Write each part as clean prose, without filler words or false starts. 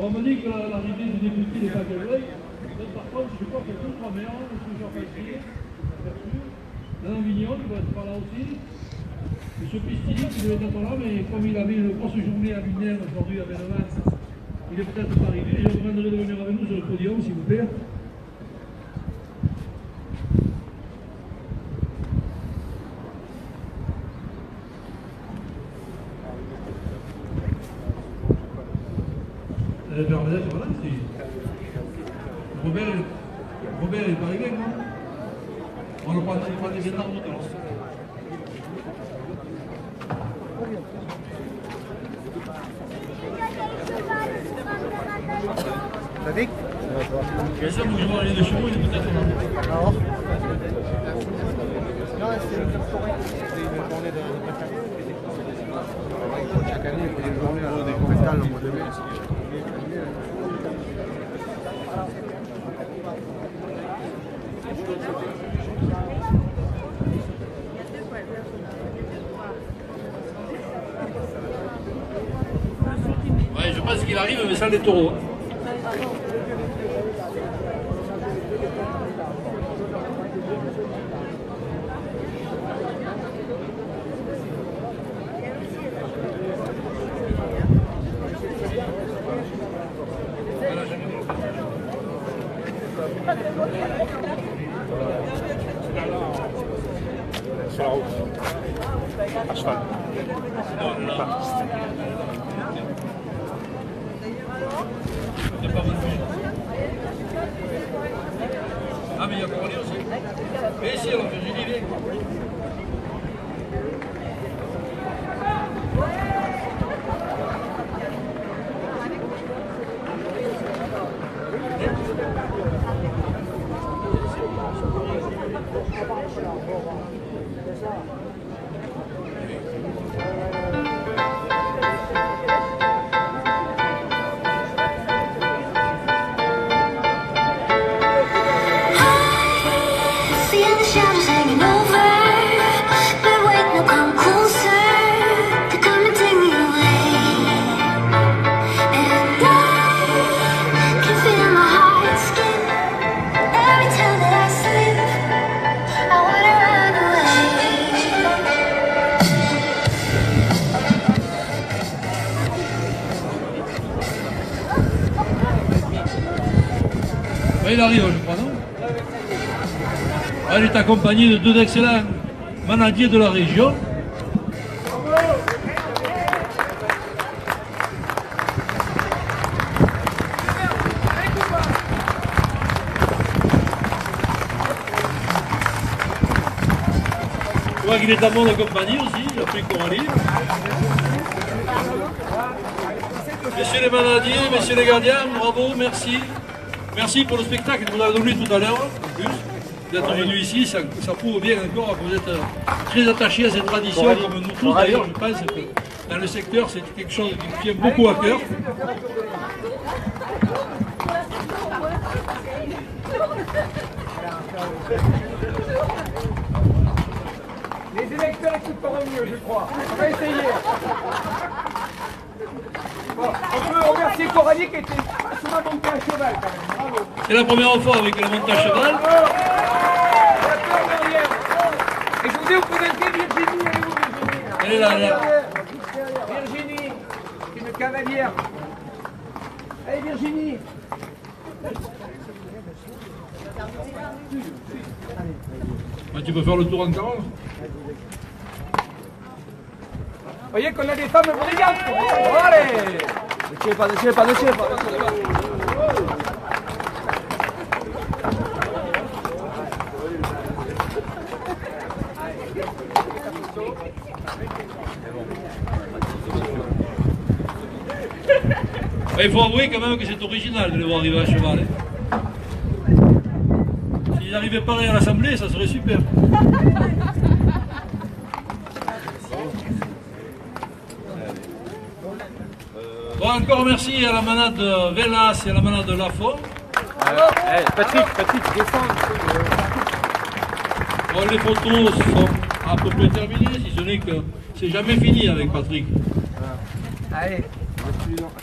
On me dit que l'arrivée du député n'est pas cadrée. Mais par contre, je crois qu'il y a 2-3 maires, M. Jean-Pasquier, Mme Vignon qui va être par là aussi. M. Pistini qui devait être là, mais comme il avait une grosse journée à Lunel aujourd'hui à Bellevans, il est peut-être pas arrivé. Je vous demanderai de venir avec nous sur le podium, s'il vous plaît. Bernadette, voilà, Robert est pas arrivé, non? On ne prend pas des énormes tout à l'heure. Ça dit? Bien sûr, nous jouons à l'île de chevaux, il est peut-être là. Non. Non, c'est une journée de chaque année, il faut des journées à des conventales au mois de mai. Ouais, je pense qu'il arrive, mais sans les taureaux. Sur la route. À cheval. Ah, mais il y a pour aller aussi. Mais ici, alors, Virginie, viens. Il arrive, je crois, non? Elle est accompagnée de deux excellents manadiers de la région. Je vois qu'il est à mon compagnie aussi, il a pris Coralie. Messieurs les manadiers, messieurs les gardiens, bravo, merci. Merci pour le spectacle que vous avez donné tout à l'heure, en plus. D'être venu ici, ça prouve bien encore que vous êtes très attachés à cette tradition, comme nous tous d'ailleurs, je pense que dans le secteur, c'est quelque chose qui nous tient beaucoup à cœur. Les électeurs écoutent pas mieux, je crois. On va essayer. Bon, on peut remercier Coralie qui était souvent montée à cheval quand même. Bravo. C'est la première fois avec la montée à cheval. Et je vous ai présenté Virginie. Elle est où, Virginie? Elle est là, elle est là. Virginie, c'est une cavalière. Allez Virginie. Ah, tu peux faire le tour en 40. Vous voyez qu'on a des femmes brillantes. Oh, allez. Ne tirez pas, ne tirez pas, ne tirez pas. Il faut avouer quand même que c'est original de le voir arriver à cheval. Hein. S'il arrivait pareil à l'Assemblée, ça serait super. Bon, encore merci à la manade de Vélas et à la manade de Lafont. Patrick, descends. Bon, les photos sont à peu près terminées, si ce n'est que c'est jamais fini avec Patrick. Allez.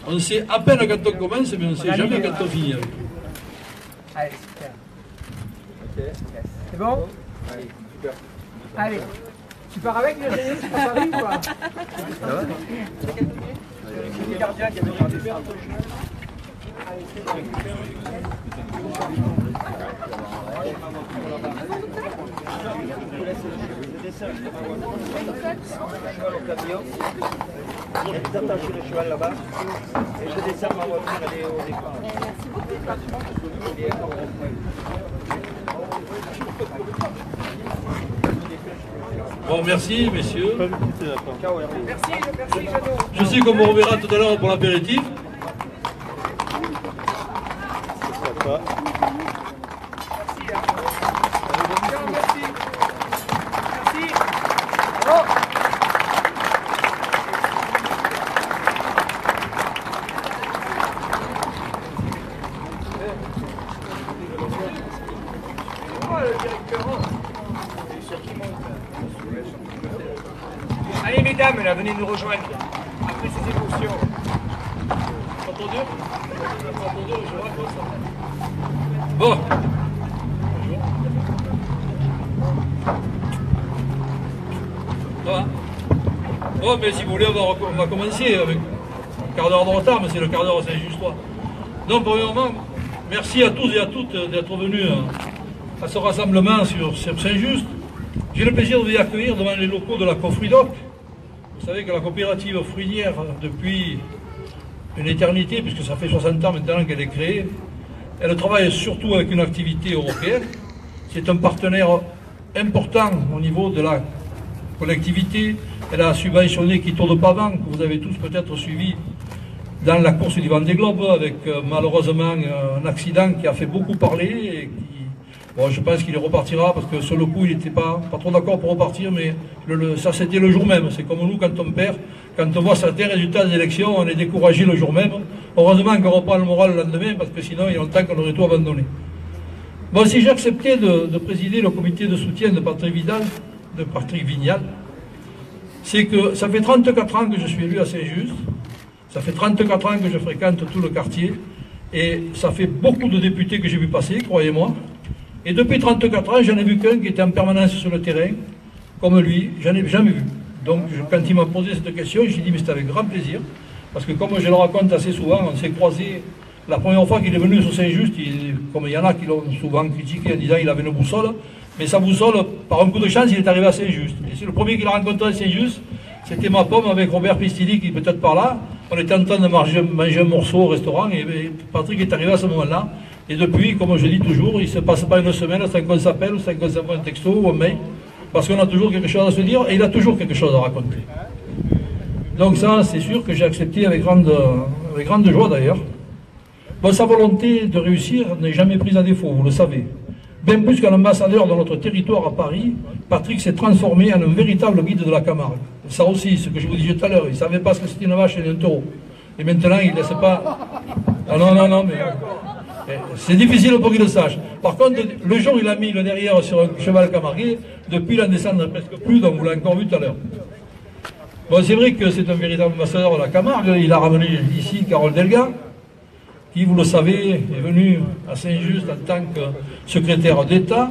On sait à peine quand on commence, mais on ne sait jamais quand on finit. Allez, super. C'est bon? Allez, super. Allez. Tu pars avec Virginie? Tu pars à Paris ou quoi? Ça va? Les gardiens qui avaient regardé ça. Vous attachez le cheval là-bas et je descends ma voiture, elle est au départ. Bon, merci messieurs. Merci Jeannot. Je sais qu'on me reverra tout à l'heure pour l'apéritif. Merci. Merci. Bravo. Allez mesdames, là, venez nous rejoindre après ces émotions. Bon. Ça va. Bon, mais si vous voulez, on va commencer avec un quart d'heure de retard, mais c'est le quart d'heure à Saint-Just-3. Donc, premièrement, merci à tous et à toutes d'être venus à ce rassemblement sur Saint-Just. J'ai le plaisir de vous accueillir devant les locaux de la Cofridoc. Vous savez que la coopérative fruitière, depuis une éternité, puisque ça fait 60 ans maintenant qu'elle est créée, elle travaille surtout avec une activité européenne. C'est un partenaire important au niveau de la collectivité. Elle a subventionné Quito de Pavan, que vous avez tous peut-être suivi dans la course du Vendée Globe, avec malheureusement un accident qui a fait beaucoup parler et qui, bon, je pense qu'il repartira parce que sur le coup il n'était pas trop d'accord pour repartir, mais ça c'était le jour même. C'est comme nous quand on perd, quand on voit certains résultats des élections, on est découragé le jour même. Heureusement qu'on reprend le moral le lendemain parce que sinon il y a longtemps qu'on aurait tout abandonné. Bon, si j'ai accepté de présider le comité de soutien de Patrick Vignal, c'est que ça fait 34 ans que je suis élu à Saint-Just, ça fait 34 ans que je fréquente tout le quartier, et ça fait beaucoup de députés que j'ai vu passer, croyez-moi. Et depuis 34 ans, j'en ai vu qu'un qui était en permanence sur le terrain, comme lui, j'en ai jamais vu. Donc quand il m'a posé cette question, j'ai dit mais c'était avec grand plaisir, parce que comme je le raconte assez souvent, on s'est croisés la première fois qu'il est venu sur Saint-Just, comme il y en a qui l'ont souvent critiqué en disant qu'il avait une boussole, mais sa boussole, par un coup de chance, il est arrivé à Saint-Just. Et c'est le premier qu'il a rencontré à Saint-Just, c'était ma pomme avec Robert Pistilli qui est peut-être par là. On était en train de manger un morceau au restaurant et Patrick est arrivé à ce moment-là. Et depuis, comme je dis toujours, il ne se passe pas une semaine sans qu'on s'appelle, sans qu'on s'envoie un texto ou un mail, parce qu'on a toujours quelque chose à se dire et il a toujours quelque chose à raconter. Donc ça, c'est sûr que j'ai accepté avec grande joie d'ailleurs. Bon, sa volonté de réussir n'est jamais prise à défaut, vous le savez. Bien plus qu'un ambassadeur de notre territoire à Paris, Patrick s'est transformé en un véritable guide de la Camargue. Ça aussi, ce que je vous disais tout à l'heure, il ne savait pas ce que c'était une vache et un taureau. Et maintenant, il ne laisse pas... Ah non, mais... C'est difficile pour qu'il le sache. Par contre, le jour où il a mis le derrière sur un cheval camarguais, depuis il en descend presque plus, donc vous l'avez encore vu tout à l'heure. Bon, c'est vrai que c'est un véritable ambassadeur de la Camargue. Il a ramené ici Carole Delga, qui, vous le savez, est venue à Saint-Just en tant que secrétaire d'État.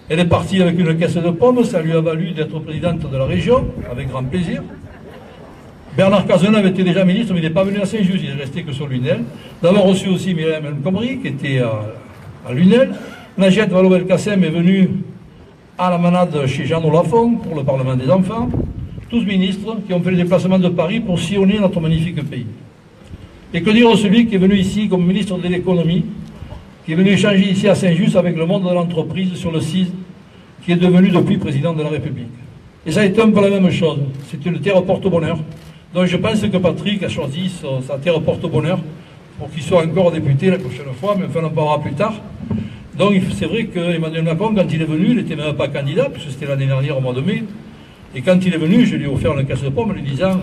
Elle est partie avec une caisse de pommes, ça lui a valu d'être présidente de la région, avec grand plaisir. Bernard Cazeneuve était déjà ministre, mais il n'est pas venu à Saint-Just, il est resté que sur Lunel. Nous avons reçu aussi Myriam El Khomri, qui était à Lunel. Najat Vallaud-Belkacem est venue à la manade chez Jean Lafont pour le Parlement des enfants. Tous ministres qui ont fait le déplacement de Paris pour sillonner notre magnifique pays. Et que dire de celui qui est venu ici comme ministre de l'économie, qui est venu échanger ici à Saint-Just avec le monde de l'entreprise sur le CIS, qui est devenu depuis président de la République. Et ça a été un peu la même chose. C'était une terre porte-bonheur. Donc je pense que Patrick a choisi sa terre porte-bonheur pour qu'il soit encore député la prochaine fois, mais enfin on en parlera plus tard. Donc c'est vrai qu'Emmanuel Macron, quand il est venu, il n'était même pas candidat, puisque c'était l'année dernière au mois de mai. Et quand il est venu, je lui ai offert une caisse de pommes en lui disant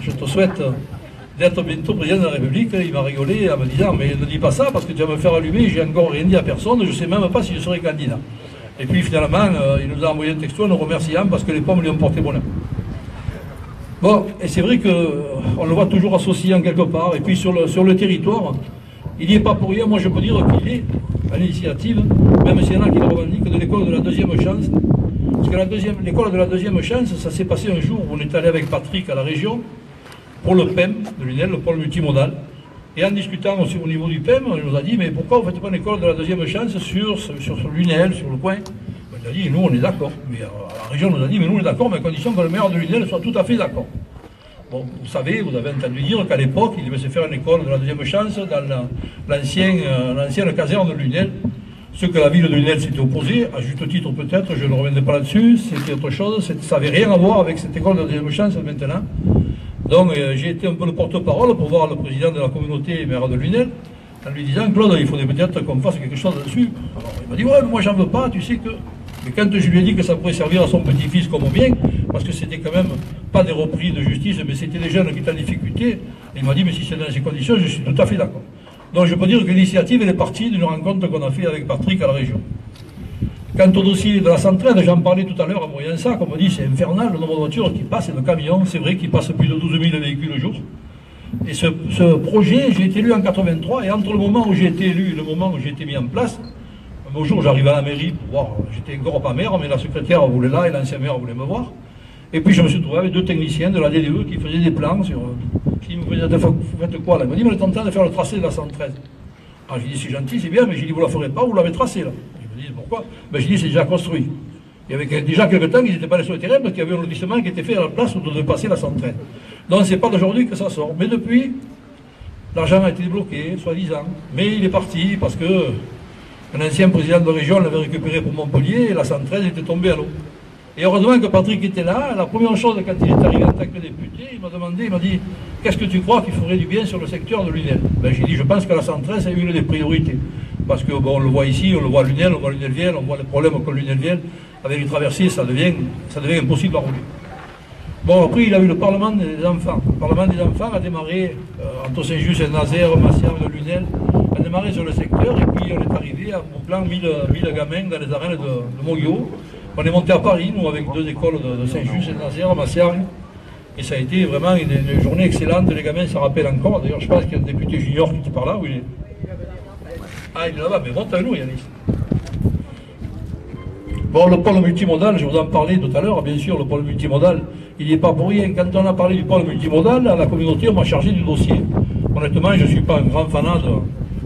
je te souhaite d'être bientôt président de la République. Il m'a rigolé en me disant mais ne dis pas ça parce que tu vas me faire allumer, j'ai encore rien dit à personne, je ne sais même pas si je serai candidat. Et puis finalement, il nous a envoyé un texto nous remerciant parce que les pommes lui ont porté bonheur. Bon, et c'est vrai qu'on le voit toujours associé en quelque part, et puis sur le territoire, il n'y est pas pour rien. Moi je peux dire qu'il est à l'initiative, même s'il y en a qui le revendiquent, de l'école de la deuxième chance. Parce que l'école de la deuxième chance, ça s'est passé un jour où on est allé avec Patrick à la région, pour le PEM de l'UNEL, le pôle multimodal. Et en discutant aussi au niveau du PEM, on nous a dit, mais pourquoi vous ne faites pas une école de la deuxième chance sur l'UNEL, sur le coin? On a dit, nous on est d'accord. Mais la région nous a dit, mais nous on est d'accord, mais à condition que le maire de l'UNEL soit tout à fait d'accord. Bon, vous savez, vous avez entendu dire qu'à l'époque, il devait se faire une école de la deuxième chance dans l'ancienne caserne de l'UNEL. Ce que la ville de l'UNEL s'était opposée, à juste titre peut-être, je ne reviendrai pas là-dessus, c'était autre chose, ça n'avait rien à voir avec cette école de la deuxième chance maintenant. Donc j'ai été un peu le porte-parole pour voir le président de la communauté maire de l'UNEL, en lui disant, Claude, il faudrait peut-être qu'on fasse quelque chose là-dessus. Alors il m'a dit, ouais, mais moi j'en veux pas, tu sais que... Mais quand je lui ai dit que ça pourrait servir à son petit-fils comme au bien, parce que c'était quand même pas des repris de justice, mais c'était des jeunes qui étaient en difficulté, il m'a dit, mais si c'est dans ces conditions, je suis tout à fait d'accord. Donc je peux dire que l'initiative, elle est partie d'une rencontre qu'on a fait avec Patrick à la région. Quant au dossier de la centrale, j'en parlais tout à l'heure à Moyensac, on me dit c'est infernal le nombre de voitures qui passent et de camions, c'est vrai qu'il passe plus de 12 000 véhicules au jour. Et ce projet, j'ai été élu en 83, et entre le moment où j'ai été élu et le moment où j'ai été mis en place, un jour j'arrive à la mairie pour voir, j'étais encore pas maire, mais la secrétaire voulait là et l'ancien maire voulait me voir. Et puis je me suis trouvé avec 2 techniciens de la DDE qui faisaient des plans sur... qui me disaient, vous faites quoi là? Il m'a dit, mais on est en train de faire le tracé de la 113. Alors j'ai dit, c'est gentil, c'est bien, mais j'ai dit, vous la ferez pas, vous l'avez tracé là. Il me dit, pourquoi? Ben j'ai dit, c'est déjà construit. Il y avait déjà quelques temps qu'ils n'étaient pas allés sur le terrain parce qu'il y avait un lotissement qui était fait à la place où on devait passer la 113. Donc c'est pas d'aujourd'hui que ça sort. Mais depuis, l'argent a été débloqué, soi-disant. Mais il est parti parce que un ancien président de région l'avait récupéré pour Montpellier et la 113 était tombée à l'eau. Et heureusement que Patrick était là. La première chose, quand il est arrivé en tant que député, il m'a demandé, il m'a dit, qu'est-ce que tu crois qu'il ferait du bien sur le secteur de l'UNEL? Ben, j'ai dit, je pense que la 113 est une des priorités. Parce que bon, on le voit ici, on le voit à l'UNEL, on voit l'UNEL-Vielle, on voit les problèmes que l'UNEL-Vielle, avec les traversées, ça devient impossible à rouler. Bon, après, il a eu le Parlement des enfants. Le Parlement des enfants a démarré, entre Saint-Just, Saint-Nazaire, Massière, l'UNEL, a démarré sur le secteur, et puis on est arrivé au plan 1000 gamins dans les arènes de Moguio. On est monté à Paris, nous, avec 2 écoles de Saint-Just, Saint-Nazaire, Massière, et ça a été vraiment une journée excellente, les gamins s'en rappellent encore. D'ailleurs, je pense qu'il y a un député junior qui était par là, où il est. Ah, il est là-bas, mais monte avec nous, Yannis. Bon, le pôle multimodal, je vous en parlais tout à l'heure, bien sûr, le pôle multimodal, il n'y est pas pour rien. Quand on a parlé du pôle multimodal, à la communauté, on m'a chargé du dossier. Honnêtement, je ne suis pas un grand fanat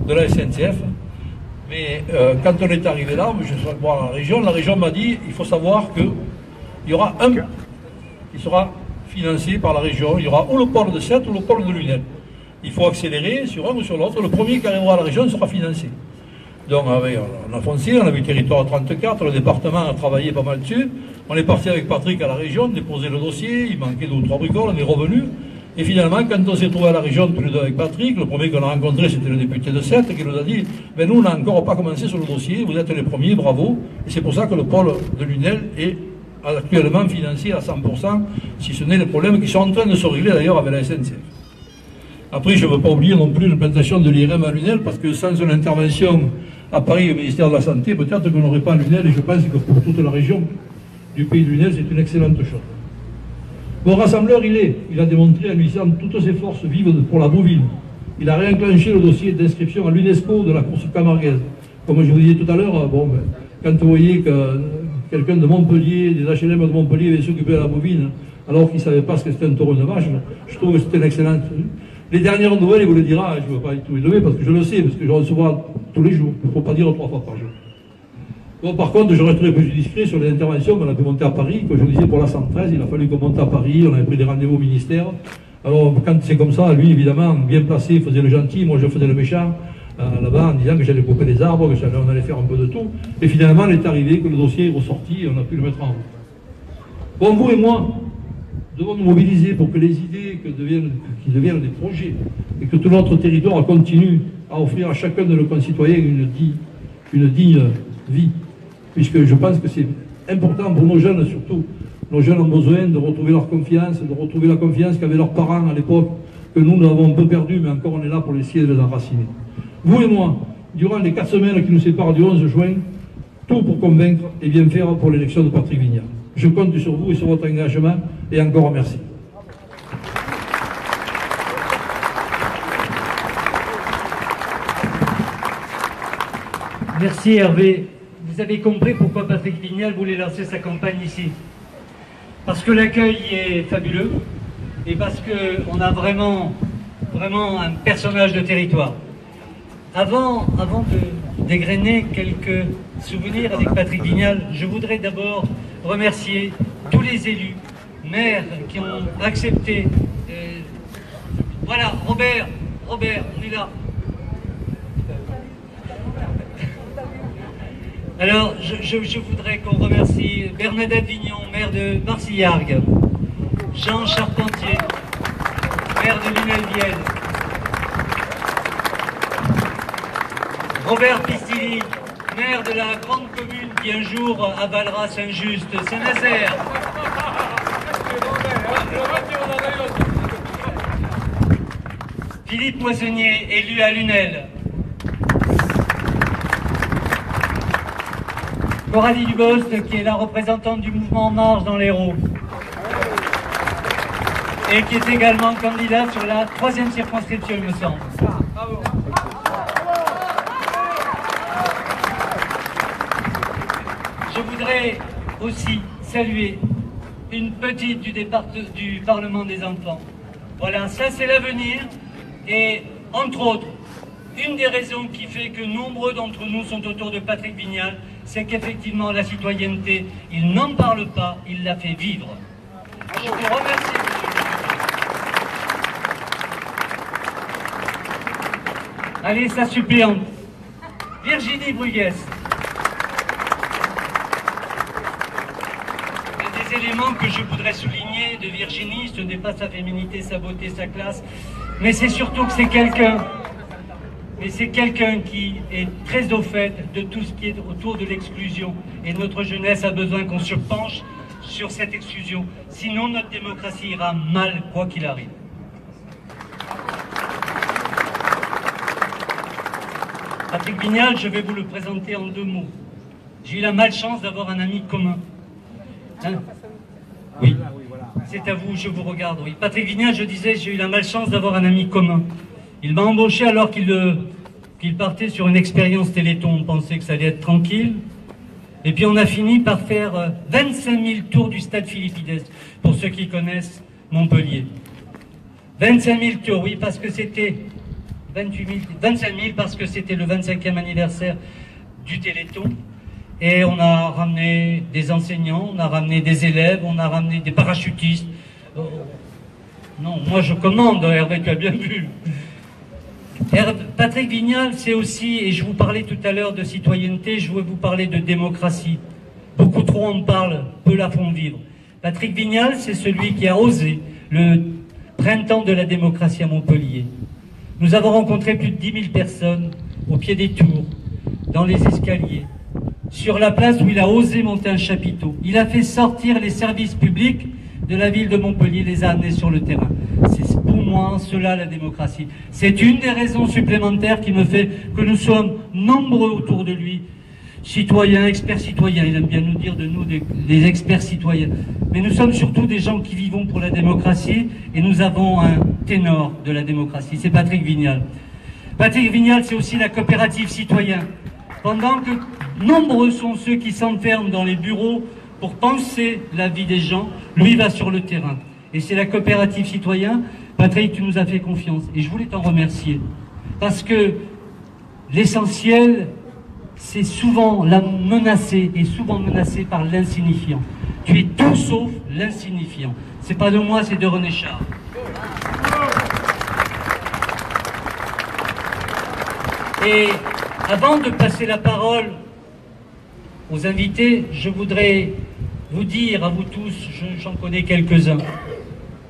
de la SNCF, mais quand on est arrivé là, je suis allé voir la région m'a dit, il faut savoir qu'il y aura un qui sera financé par la région, il y aura ou le pôle de Sète ou le pôle de l'UNEL. Il faut accélérer sur un ou sur l'autre, le premier qui arrivera à la région sera financé. Donc on a foncé, on a vu territoire 34, le département a travaillé pas mal dessus, on est parti avec Patrick à la région, déposer le dossier, il manquait 2 ou 3 bricoles, on est revenu, et finalement quand on s'est trouvé à la région tous les deux avec Patrick, le premier qu'on a rencontré c'était le député de Sète qui nous a dit, ben nous on n'a encore pas commencé sur le dossier, vous êtes les premiers, bravo, et c'est pour ça que le pôle de l'UNEL est actuellement financé à 100%, si ce n'est les problèmes qui sont en train de se régler d'ailleurs avec la SNCF. Après, je ne veux pas oublier non plus l'implantation de l'IRM à l'UNEL, parce que sans une intervention à Paris au ministère de la Santé, peut-être qu'on n'aurait pas l'UNEL, et je pense que pour toute la région du pays de l'UNEL, c'est une excellente chose. Bon, rassembleur, il a démontré en utilisant toutes ses forces vives pour la bovine. Il a réenclenché le dossier d'inscription à l'UNESCO de la course camarguaise. Comme je vous disais tout à l'heure, bon, quand vous voyez que quelqu'un de Montpellier, des HLM de Montpellier, avait s'occuper de la bovine, alors qu'il ne savait pas ce que c'était un taureau de vache, je trouve que c'était une excellente. Les dernières nouvelles, il vous le dira, je ne veux pas tout élever parce que je le sais, parce que je reçois tous les jours, il ne faut pas dire 3 fois par jour. Bon, par contre, je resterai plus discret sur les interventions qu'on a pu monter à Paris, comme je vous disais pour la 113, il a fallu qu'on monte à Paris, on avait pris des rendez-vous au ministère. Alors, quand c'est comme ça, lui, évidemment, bien placé, il faisait le gentil, moi je faisais le méchant, là-bas, en disant que j'allais couper les arbres, que on allait faire un peu de tout. Et finalement, il est arrivé que le dossier est ressorti et on a pu le mettre en route. Bon, vous et moi, devons nous mobiliser pour que les idées qui deviennent des projets et que tout notre territoire continue à offrir à chacun de nos concitoyens une digne vie. Puisque je pense que c'est important pour nos jeunes surtout. Nos jeunes ont besoin de retrouver leur confiance, de retrouver la confiance qu'avaient leurs parents à l'époque, que nous avons un peu perdu, mais encore on est là pour essayer de les enraciner. Vous et moi, durant les 4 semaines qui nous séparent du 11 juin, tout pour convaincre et bien faire pour l'élection de Patrick Vignal. Je compte sur vous et sur votre engagement, et encore merci. Merci Hervé. Vous avez compris pourquoi Patrick Vignal voulait lancer sa campagne ici. Parce que l'accueil est fabuleux et parce qu'on a vraiment un personnage de territoire. Avant de dégrainer quelques souvenirs avec Patrick Vignal, je voudrais d'abord remercier tous les élus, maires qui ont accepté. Voilà, Robert, on est là. Alors, je voudrais qu'on remercie Bernadette Vignon, maire de Marcillargues, Jean Charpentier, maire de Lunel-Vienne, Robert Pistilli, maire de la grande commune qui un jour avalera Saint-Just, Saint-Nazaire. Philippe Moissonnier, élu à Lunel. Coralie Dubost, qui est la représentante du mouvement En Marche dans l'Hérault. Et qui est également candidate sur la 3e circonscription, il me semble. Je voudrais aussi saluer une petite du Parlement des enfants. Voilà, ça c'est l'avenir. Et entre autres, une des raisons qui fait que nombreux d'entre nous sont autour de Patrick Vignal, c'est qu'effectivement la citoyenneté, il n'en parle pas, il la fait vivre. Je vous remercie. Allez, sa suppléante, Virginie Bruguès. Il y a des éléments que je voudrais souligner de Virginie, ce n'est pas sa féminité, sa beauté, sa classe, mais c'est surtout que c'est quelqu'un... Mais c'est quelqu'un qui est très au fait de tout ce qui est autour de l'exclusion. Et notre jeunesse a besoin qu'on se penche sur cette exclusion. Sinon, notre démocratie ira mal, quoi qu'il arrive. Patrick Vignal, je vais vous le présenter en 2 mots. J'ai eu la malchance d'avoir un ami commun. Hein? Oui, c'est à vous, je vous regarde. Oui. Patrick Vignal, je disais, j'ai eu la malchance d'avoir un ami commun. Il m'a embauché alors qu'il partait sur une expérience Téléthon. On pensait que ça allait être tranquille. Et puis on a fini par faire 25 000 tours du stade Philippides, pour ceux qui connaissent Montpellier. 25 000 tours, oui, parce que c'était 25 000 parce que c'était le 25e anniversaire du Téléthon. Et on a ramené des enseignants, on a ramené des élèves, on a ramené des parachutistes. Non, moi je commande, Hervé, tu as bien vu. Patrick Vignal, c'est aussi, et je vous parlais tout à l'heure de citoyenneté, je veux vous parler de démocratie. Beaucoup trop en parlent, peu la font vivre. Patrick Vignal, c'est celui qui a osé le printemps de la démocratie à Montpellier. Nous avons rencontré plus de 10 000 personnes au pied des tours, dans les escaliers, sur la place où il a osé monter un chapiteau. Il a fait sortir les services publics de la ville de Montpellier, les a amenés sur le terrain. C'est pour moi cela la démocratie. C'est une des raisons supplémentaires qui me fait que nous sommes nombreux autour de lui, citoyens, experts citoyens. Il aime bien nous dire de nous des experts citoyens. Mais nous sommes surtout des gens qui vivons pour la démocratie et nous avons un ténor de la démocratie, c'est Patrick Vignal. Patrick Vignal, c'est aussi la coopérative citoyen. Pendant que nombreux sont ceux qui s'enferment dans les bureaux pour penser la vie des gens, lui va sur le terrain. Et c'est la coopérative citoyen. Patrick, tu nous as fait confiance. Et je voulais t'en remercier. Parce que l'essentiel, c'est souvent la menacé, et souvent menacé par l'insignifiant. Tu es tout sauf l'insignifiant. C'est pas de moi, c'est de René Char. Et avant de passer la parole aux invités, je voudrais vous dire à vous tous, j'en connais quelques-uns,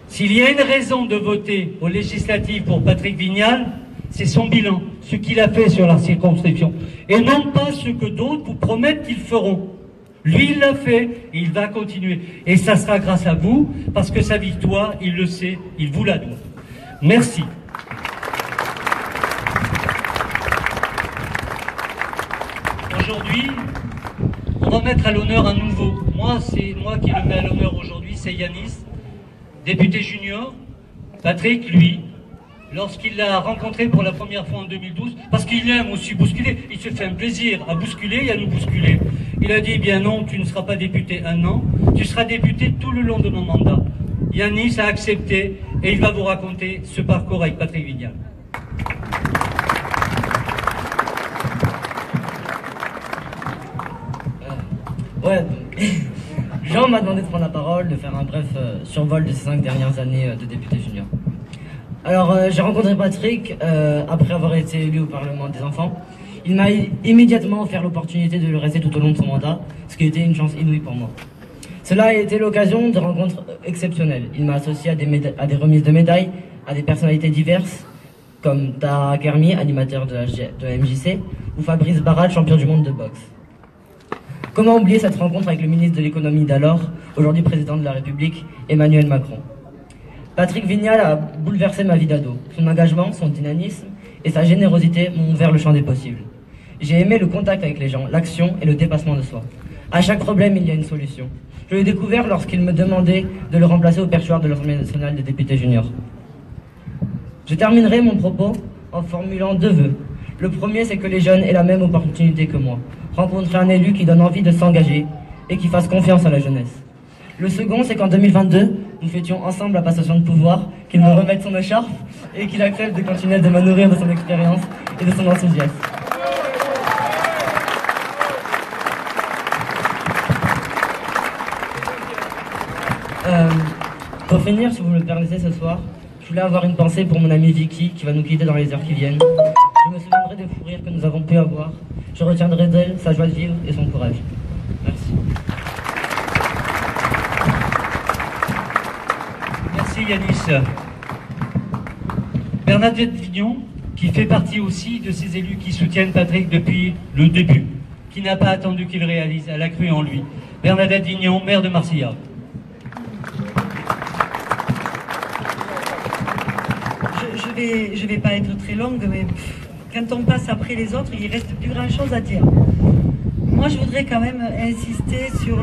s'il y a une raison de voter aux législatives pour Patrick Vignal, c'est son bilan, ce qu'il a fait sur la circonscription, et non pas ce que d'autres vous promettent qu'ils feront. Lui, il l'a fait et il va continuer. Et ça sera grâce à vous, parce que sa victoire, il le sait, il vous la doit. Merci. Aujourd'hui, on va mettre à l'honneur un nouveau. Moi, c'est moi qui le mets à l'honneur aujourd'hui, c'est Yanis, député junior. Patrick, lui, lorsqu'il l'a rencontré pour la première fois en 2012, parce qu'il aime aussi bousculer, il se fait un plaisir à bousculer et à nous bousculer. Il a dit, eh bien non, tu ne seras pas député un an, tu seras député tout le long de mon mandat. Yanis a accepté et il va vous raconter ce parcours avec Patrick Vignal. Ouais, Jean m'a demandé de prendre la parole, de faire un bref survol de ces 5 dernières années de député junior. Alors, j'ai rencontré Patrick après avoir été élu au Parlement des enfants. Il m'a immédiatement offert l'opportunité de le rester tout au long de son mandat, ce qui était une chance inouïe pour moi. Cela a été l'occasion de rencontres exceptionnelles. Il m'a associé à des remises de médailles, à des personnalités diverses, comme Tahar Kermi, animateur de la MJC, ou Fabrice Barral, champion du monde de boxe. Comment oublier cette rencontre avec le ministre de l'économie d'alors, aujourd'hui président de la République, Emmanuel Macron. Patrick Vignal a bouleversé ma vie d'ado. Son engagement, son dynamisme et sa générosité m'ont ouvert le champ des possibles. J'ai aimé le contact avec les gens, l'action et le dépassement de soi. À chaque problème, il y a une solution. Je l'ai découvert lorsqu'il me demandait de le remplacer au perchoir de l'Assemblée nationale des députés juniors. Je terminerai mon propos en formulant 2 vœux. Le premier, c'est que les jeunes aient la même opportunité que moi. Rencontrer un élu qui donne envie de s'engager et qui fasse confiance à la jeunesse. Le second, c'est qu'en 2022, nous fêtions ensemble la passation de pouvoir, qu'il me remette son écharpe et qu'il accepte de continuer de me nourrir de son expérience et de son enthousiasme. Pour finir, si vous me le permettez ce soir, je voulais avoir une pensée pour mon ami Vicky qui va nous quitter dans les heures qui viennent. Je me souviendrai des fous rires que nous avons pu avoir. Je retiendrai d'elle sa joie de vivre et son courage. Merci. Merci Yanis. Bernadette Vignon, qui fait partie aussi de ces élus qui soutiennent Patrick depuis le début, qui n'a pas attendu qu'il réalise, elle a cru en lui. Bernadette Vignon, maire de Marcillat. Je vais pas être très longue, mais quand on passe après les autres, il reste plus grand chose à dire. Moi, je voudrais quand même insister sur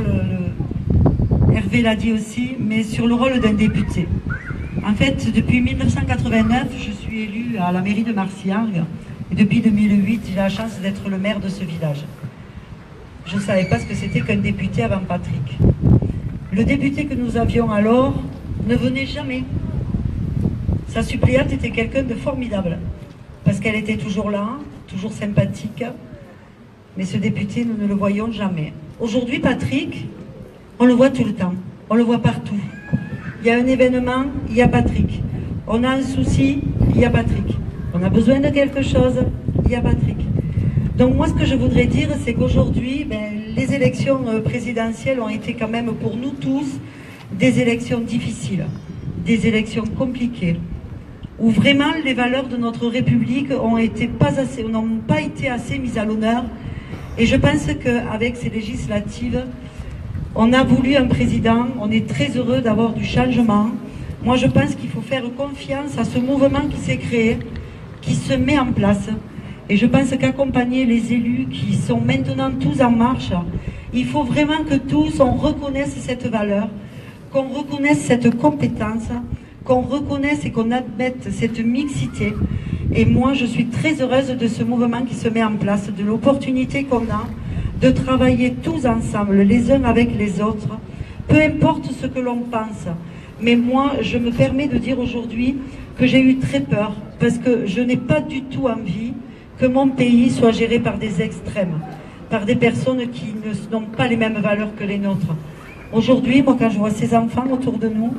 Hervé l'a dit aussi, mais sur le rôle d'un député. En fait, depuis 1989, je suis élue à la mairie de Marciargues, et depuis 2008, j'ai la chance d'être le maire de ce village. Je ne savais pas ce que c'était qu'un député avant Patrick. Le député que nous avions alors ne venait jamais. Sa suppléante était quelqu'un de formidable, parce qu'elle était toujours là, toujours sympathique, mais ce député, nous ne le voyions jamais. Aujourd'hui, Patrick, on le voit tout le temps, on le voit partout. Il y a un événement, il y a Patrick. On a un souci, il y a Patrick. On a besoin de quelque chose, il y a Patrick. Donc moi, ce que je voudrais dire, c'est qu'aujourd'hui, les élections présidentielles ont été quand même pour nous tous des élections difficiles, des élections compliquées, où vraiment les valeurs de notre République n'ont pas été assez mises à l'honneur. Et je pense qu'avec ces législatives, on a voulu un président, on est très heureux d'avoir du changement. Moi, je pense qu'il faut faire confiance à ce mouvement qui s'est créé, qui se met en place. Et je pense qu'accompagner les élus qui sont maintenant tous en marche, il faut vraiment que tous, on reconnaisse cette valeur, qu'on reconnaisse cette compétence, qu'on reconnaisse et qu'on admette cette mixité. Et moi, je suis très heureuse de ce mouvement qui se met en place, de l'opportunité qu'on a de travailler tous ensemble, les uns avec les autres, peu importe ce que l'on pense. Mais moi, je me permets de dire aujourd'hui que j'ai eu très peur, parce que je n'ai pas du tout envie que mon pays soit géré par des extrêmes, par des personnes qui n'ont pas les mêmes valeurs que les nôtres. Aujourd'hui, moi, quand je vois ces enfants autour de nous,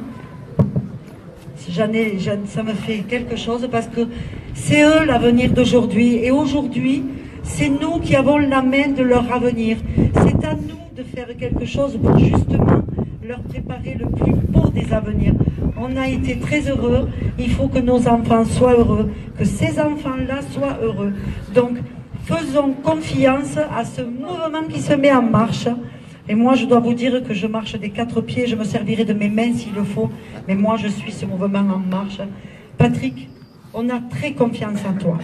ça me fait quelque chose, parce que c'est eux l'avenir d'aujourd'hui. Et aujourd'hui, c'est nous qui avons la main de leur avenir. C'est à nous de faire quelque chose pour justement leur préparer le plus beau des avenirs. On a été très heureux, il faut que nos enfants soient heureux, que ces enfants-là soient heureux. Donc, faisons confiance à ce mouvement qui se met en marche. Et moi, je dois vous dire que je marche des 4 pieds, je me servirai de mes mains s'il le faut, mais moi, je suis ce mouvement en marche. Patrick, on a très confiance en toi.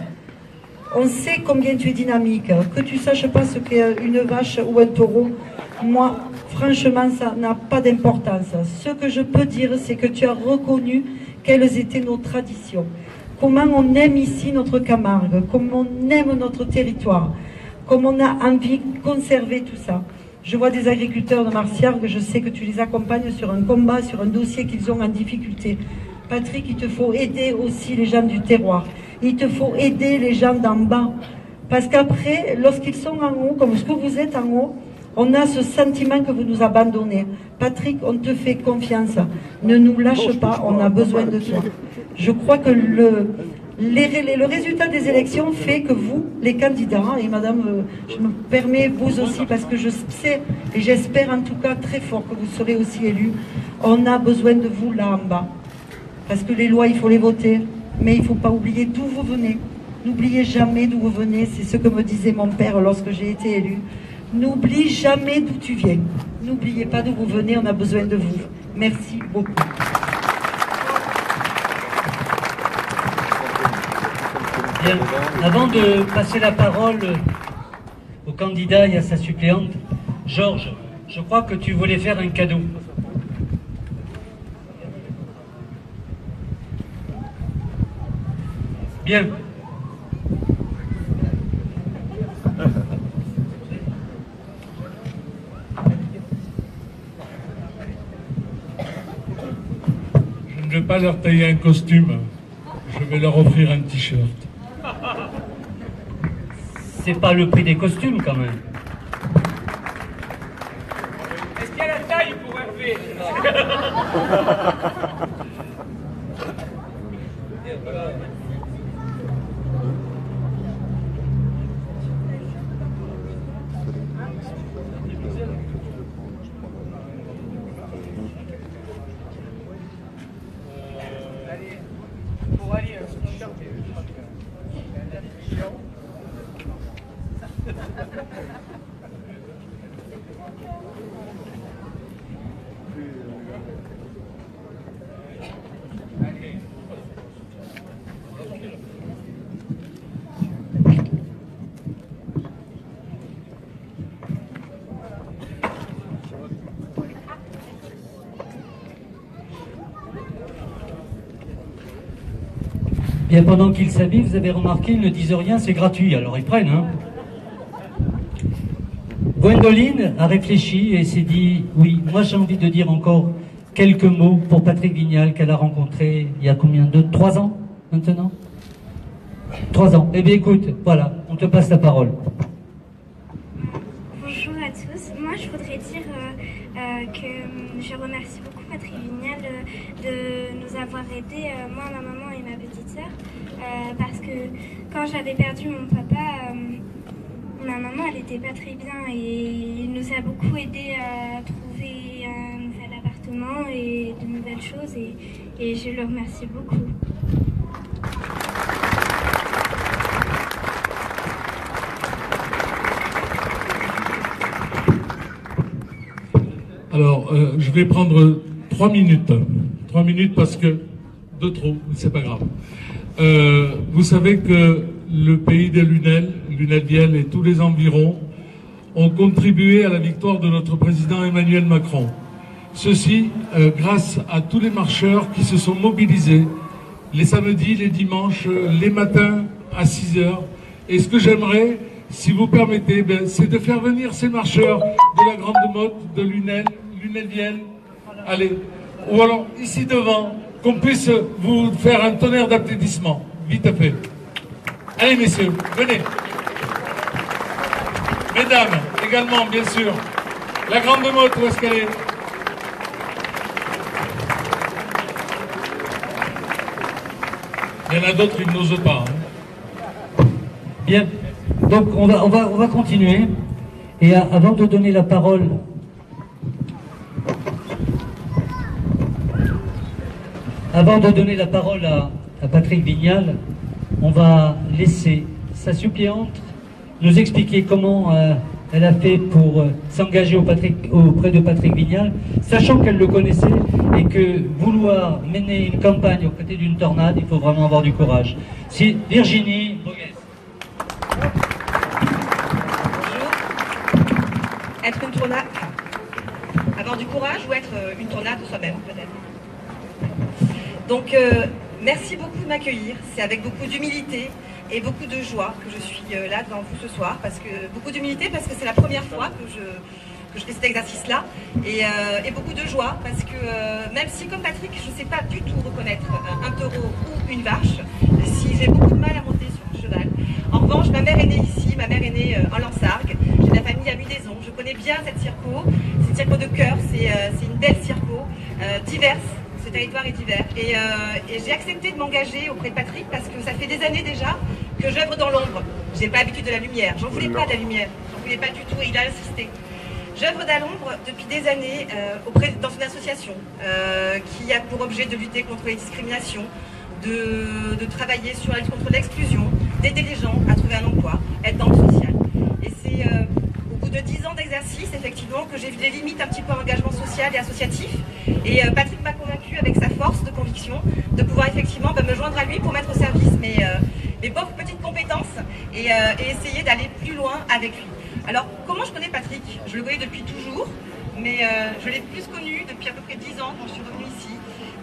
On sait combien tu es dynamique, que tu saches pas ce qu'est une vache ou un taureau. Moi, franchement, ça n'a pas d'importance. Ce que je peux dire, c'est que tu as reconnu quelles étaient nos traditions, comment on aime ici notre Camargue, comment on aime notre territoire, comme on a envie de conserver tout ça. Je vois des agriculteurs de Marciargues, je sais que tu les accompagnes sur un combat, sur un dossier qu'ils ont en difficulté. Patrick, il te faut aider aussi les gens du terroir. Il te faut aider les gens d'en bas. Parce qu'après, lorsqu'ils sont en haut, comme ce que vous êtes en haut, on a ce sentiment que vous nous abandonnez. Patrick, on te fait confiance. Ne nous lâche pas, on a besoin de toi. Je crois que le résultat des élections fait que vous, les candidats, et madame, je me permets vous aussi, parce que je sais, et j'espère en tout cas très fort que vous serez aussi élus, on a besoin de vous là en bas. Parce que les lois, il faut les voter, mais il ne faut pas oublier d'où vous venez. N'oubliez jamais d'où vous venez, c'est ce que me disait mon père lorsque j'ai été élu. N'oublie jamais d'où tu viens. N'oubliez pas d'où vous venez, on a besoin de vous. Merci beaucoup. Bien. Avant de passer la parole au candidat et à sa suppléante, Georges, je crois que tu voulais faire un cadeau. Bien. Je ne vais pas leur tailler un costume, je vais leur offrir un t-shirt. C'est pas le prix des costumes quand même. Est-ce qu'il y a la taille pour Hervé? Pour aller t-shirt. Bien, pendant qu'ils s'habillent, vous avez remarqué, ils ne disent rien, c'est gratuit, alors ils prennent. Hein. Gwendoline a réfléchi et s'est dit, oui, moi j'ai envie de dire encore quelques mots pour Patrick Vignal qu'elle a rencontré il y a combien de 3 ans maintenant 3 ans. Eh bien écoute, voilà, on te passe la parole. Bonjour à tous. Moi je voudrais dire que je remercie beaucoup Patrick Vignal de nous avoir aidés, moi, ma maman et ma petite sœur, parce que quand j'avais perdu mon papa, ma maman elle était pas très bien et il nous a beaucoup aidés à trouver un nouvel appartement et de nouvelles choses et je le remercie beaucoup. Alors, je vais prendre 3 minutes. 3 minutes parce que de trop, c'est pas grave. Vous savez que le pays de Lunel-Vielle et tous les environs ont contribué à la victoire de notre président Emmanuel Macron. Ceci grâce à tous les marcheurs qui se sont mobilisés les samedis, les dimanches, les matins à 6 heures. Et ce que j'aimerais, si vous permettez, c'est de faire venir ces marcheurs de la Grande Motte, de Lunel-Vielle, allez, ou alors ici devant, qu'on puisse vous faire un tonnerre d'applaudissements. Vite à fait. Allez messieurs, venez. Mesdames, également, bien sûr. La Grande Motte, où est-ce qu'elle est? Il y en a d'autres, ils n'osent pas. Hein. Bien, donc on va continuer. Et avant de donner la parole à Patrick Vignal, on va laisser sa suppléante nous expliquer comment elle a fait pour s'engager auprès de Patrick Vignal, sachant qu'elle le connaissait et que vouloir mener une campagne aux côtés d'une tornade, il faut vraiment avoir du courage. C'est Virginie Boguès. Bonjour. Être une tornade, avoir du courage ou être une tornade de soi-même, peut-être. Donc, Merci beaucoup de m'accueillir. C'est avec beaucoup d'humilité et beaucoup de joie que je suis là devant vous ce soir. Beaucoup d'humilité parce que c'est la première fois que je fais cet exercice-là. Et beaucoup de joie parce que même si comme Patrick, je ne sais pas du tout reconnaître un taureau ou une vache, si j'ai beaucoup de mal à monter sur un cheval. En revanche, ma mère est née ici, ma mère est née en Lansargues. J'ai de la famille à Mudaison. Je connais bien cette circo. C'est une circo de cœur, c'est une belle circo, diverse. Ce territoire est divers. Et j'ai accepté de m'engager auprès de Patrick parce que ça fait des années déjà que j'œuvre dans l'ombre. Je n'ai pas l'habitude de la lumière. J'en voulais pas de la lumière. J'en voulais pas du tout et il a insisté. J'œuvre dans l'ombre depuis des années dans une association qui a pour objet de lutter contre les discriminations, de travailler sur la lutte contre l'exclusion, d'aider les gens à trouver un emploi, être dans le social. Et c'est au bout de 10 ans d'exercice, effectivement, que j'ai vu les limites un petit peu en engagement social et associatif. Et Patrick m'a convaincu avec sa force de conviction de pouvoir effectivement me joindre à lui pour mettre au service mes pauvres petites compétences et essayer d'aller plus loin avec lui. Alors, comment je connais Patrick? Je le connais depuis toujours, mais je l'ai plus connu depuis à peu près 10 ans quand je suis revenue ici.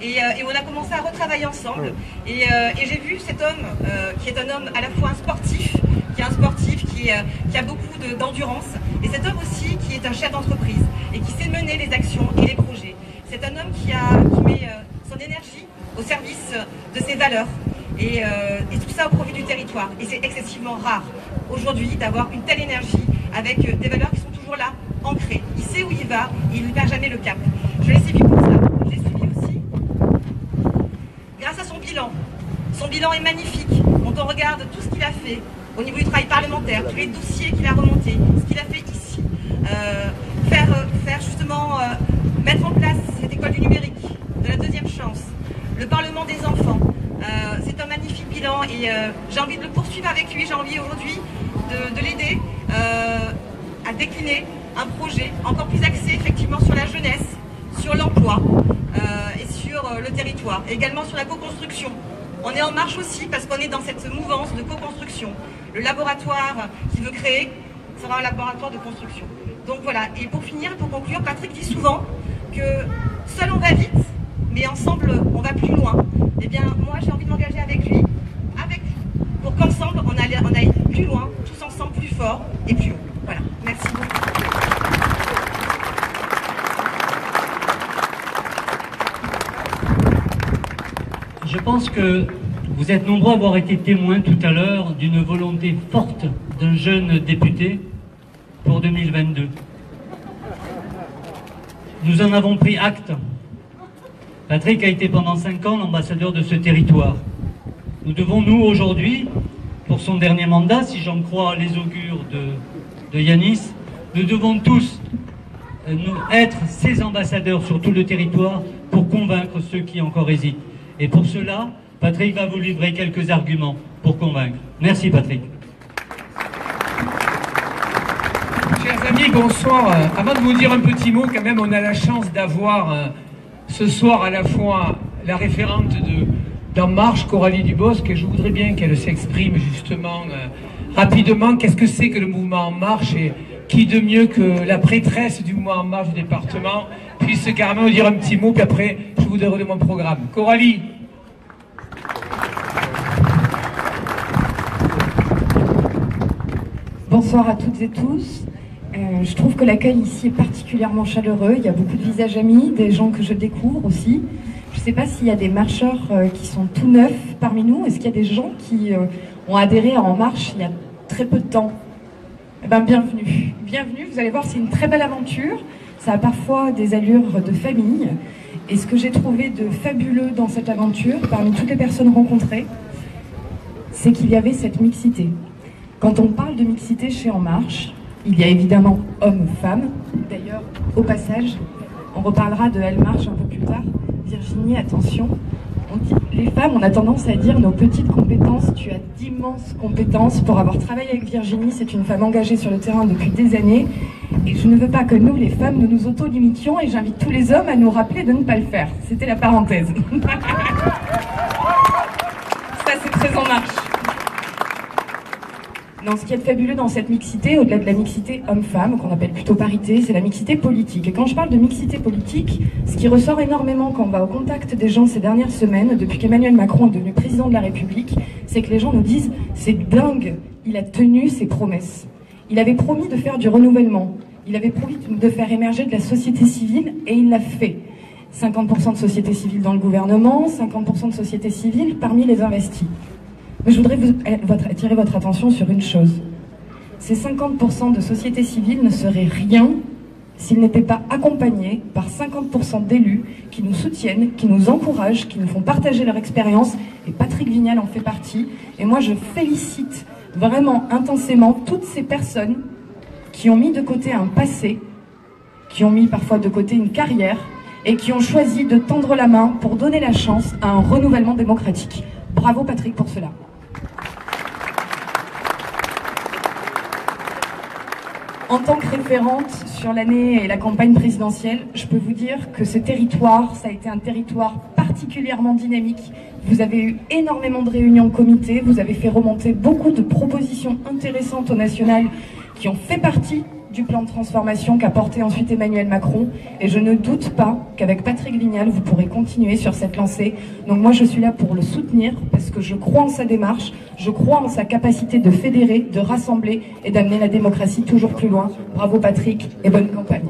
Et on a commencé à retravailler ensemble. Et j'ai vu cet homme qui est un homme à la fois un sportif, qui a beaucoup d'endurance, et cet homme aussi qui est un chef d'entreprise et qui sait mener les actions et les projets. C'est un homme qui met son énergie au service de ses valeurs et tout ça au profit du territoire. Et c'est excessivement rare aujourd'hui d'avoir une telle énergie avec des valeurs qui sont toujours là, ancrées. Il sait où il va et il ne perd jamais le cap. Je l'ai suivi pour ça. Je l'ai suivi aussi grâce à son bilan. Son bilan est magnifique. Quand on regarde tout ce qu'il a fait au niveau du travail parlementaire, tous les dossiers qu'il a remontés, ce qu'il a fait ici, faire justement mettre en place cette école du numérique, de la deuxième chance, le Parlement des enfants. C'est un magnifique bilan et j'ai envie de le poursuivre avec lui. J'ai envie aujourd'hui de l'aider à décliner un projet encore plus axé effectivement sur la jeunesse, sur l'emploi et sur le territoire, et également sur la co-construction. On est en marche aussi parce qu'on est dans cette mouvance de co-construction. Le laboratoire qu'il veut créer sera un laboratoire de construction. Donc voilà, et pour finir, pour conclure, Patrick dit souvent que seul on va vite, mais ensemble on va plus loin. Eh bien moi j'ai envie de m'engager avec lui, pour qu'ensemble on aille plus loin, tous ensemble plus fort et plus haut. Voilà, merci beaucoup. Je pense que vous êtes nombreux à avoir été témoins tout à l'heure d'une volonté forte d'un jeune député pour 2022. Nous en avons pris acte. Patrick a été pendant 5 ans l'ambassadeur de ce territoire. Nous devons, nous, aujourd'hui, pour son dernier mandat, si j'en crois les augures de Yanis, nous devons tous être ses ambassadeurs sur tout le territoire pour convaincre ceux qui encore hésitent. Et pour cela, Patrick va vous livrer quelques arguments pour convaincre. Merci Patrick. Chers amis, bonsoir. Avant de vous dire un petit mot, quand même, on a la chance d'avoir ce soir à la fois la référente d'En Marche, Coralie Dubosc, et je voudrais bien qu'elle s'exprime justement rapidement. Qu'est-ce que c'est que le mouvement En Marche et qui de mieux que la prêtresse du mouvement En Marche du département puisse carrément vous dire un petit mot, puis après je vous donnerai mon programme. Coralie. Bonsoir à toutes et tous. Je trouve que l'accueil ici est particulièrement chaleureux. Il y a beaucoup de visages amis, des gens que je découvre aussi. Je ne sais pas s'il y a des marcheurs qui sont tout neufs parmi nous. Est-ce qu'il y a des gens qui ont adhéré à En Marche il y a très peu de temps? Eh bien, bienvenue. Bienvenue, vous allez voir, c'est une très belle aventure. Ça a parfois des allures de famille. Et ce que j'ai trouvé de fabuleux dans cette aventure, parmi toutes les personnes rencontrées, c'est qu'il y avait cette mixité. Quand on parle de mixité chez En Marche, il y a évidemment hommes-femmes. D'ailleurs, au passage, on reparlera de Elle Marche un peu plus tard. Virginie, attention. Les femmes, on a tendance à dire nos petites compétences. Tu as d'immenses compétences. Pour avoir travaillé avec Virginie, c'est une femme engagée sur le terrain depuis des années. Et je ne veux pas que nous, les femmes, nous nous auto-limitions. Et j'invite tous les hommes à nous rappeler de ne pas le faire. C'était la parenthèse. Ça, c'est très En Marche. Non, ce qui est fabuleux dans cette mixité, au-delà de la mixité homme-femme, qu'on appelle plutôt parité, c'est la mixité politique. Et quand je parle de mixité politique, ce qui ressort énormément quand on va au contact des gens ces dernières semaines, depuis qu'Emmanuel Macron est devenu président de la République, c'est que les gens nous disent « c'est dingue, il a tenu ses promesses ». Il avait promis de faire du renouvellement, il avait promis de faire émerger de la société civile, et il l'a fait. 50% de société civile dans le gouvernement, 50% de société civile parmi les investis. Mais je voudrais attirer votre attention sur une chose. Ces 50% de société civile ne seraient rien s'ils n'étaient pas accompagnés par 50% d'élus qui nous soutiennent, qui nous encouragent, qui nous font partager leur expérience. Et Patrick Vignal en fait partie. Et moi, je félicite vraiment intensément toutes ces personnes qui ont mis de côté un passé, qui ont mis parfois de côté une carrière et qui ont choisi de tendre la main pour donner la chance à un renouvellement démocratique. Bravo Patrick pour cela. En tant que référente sur l'année et la campagne présidentielle, je peux vous dire que ce territoire, ça a été un territoire particulièrement dynamique. Vous avez eu énormément de réunions de comité, vous avez fait remonter beaucoup de propositions intéressantes au national qui ont fait partie du plan de transformation qu'a porté ensuite Emmanuel Macron. Et je ne doute pas qu'avec Patrick Vignal, vous pourrez continuer sur cette lancée. Donc moi, je suis là pour le soutenir parce que je crois en sa démarche, je crois en sa capacité de fédérer, de rassembler et d'amener la démocratie toujours plus loin. Bravo Patrick et bonne campagne.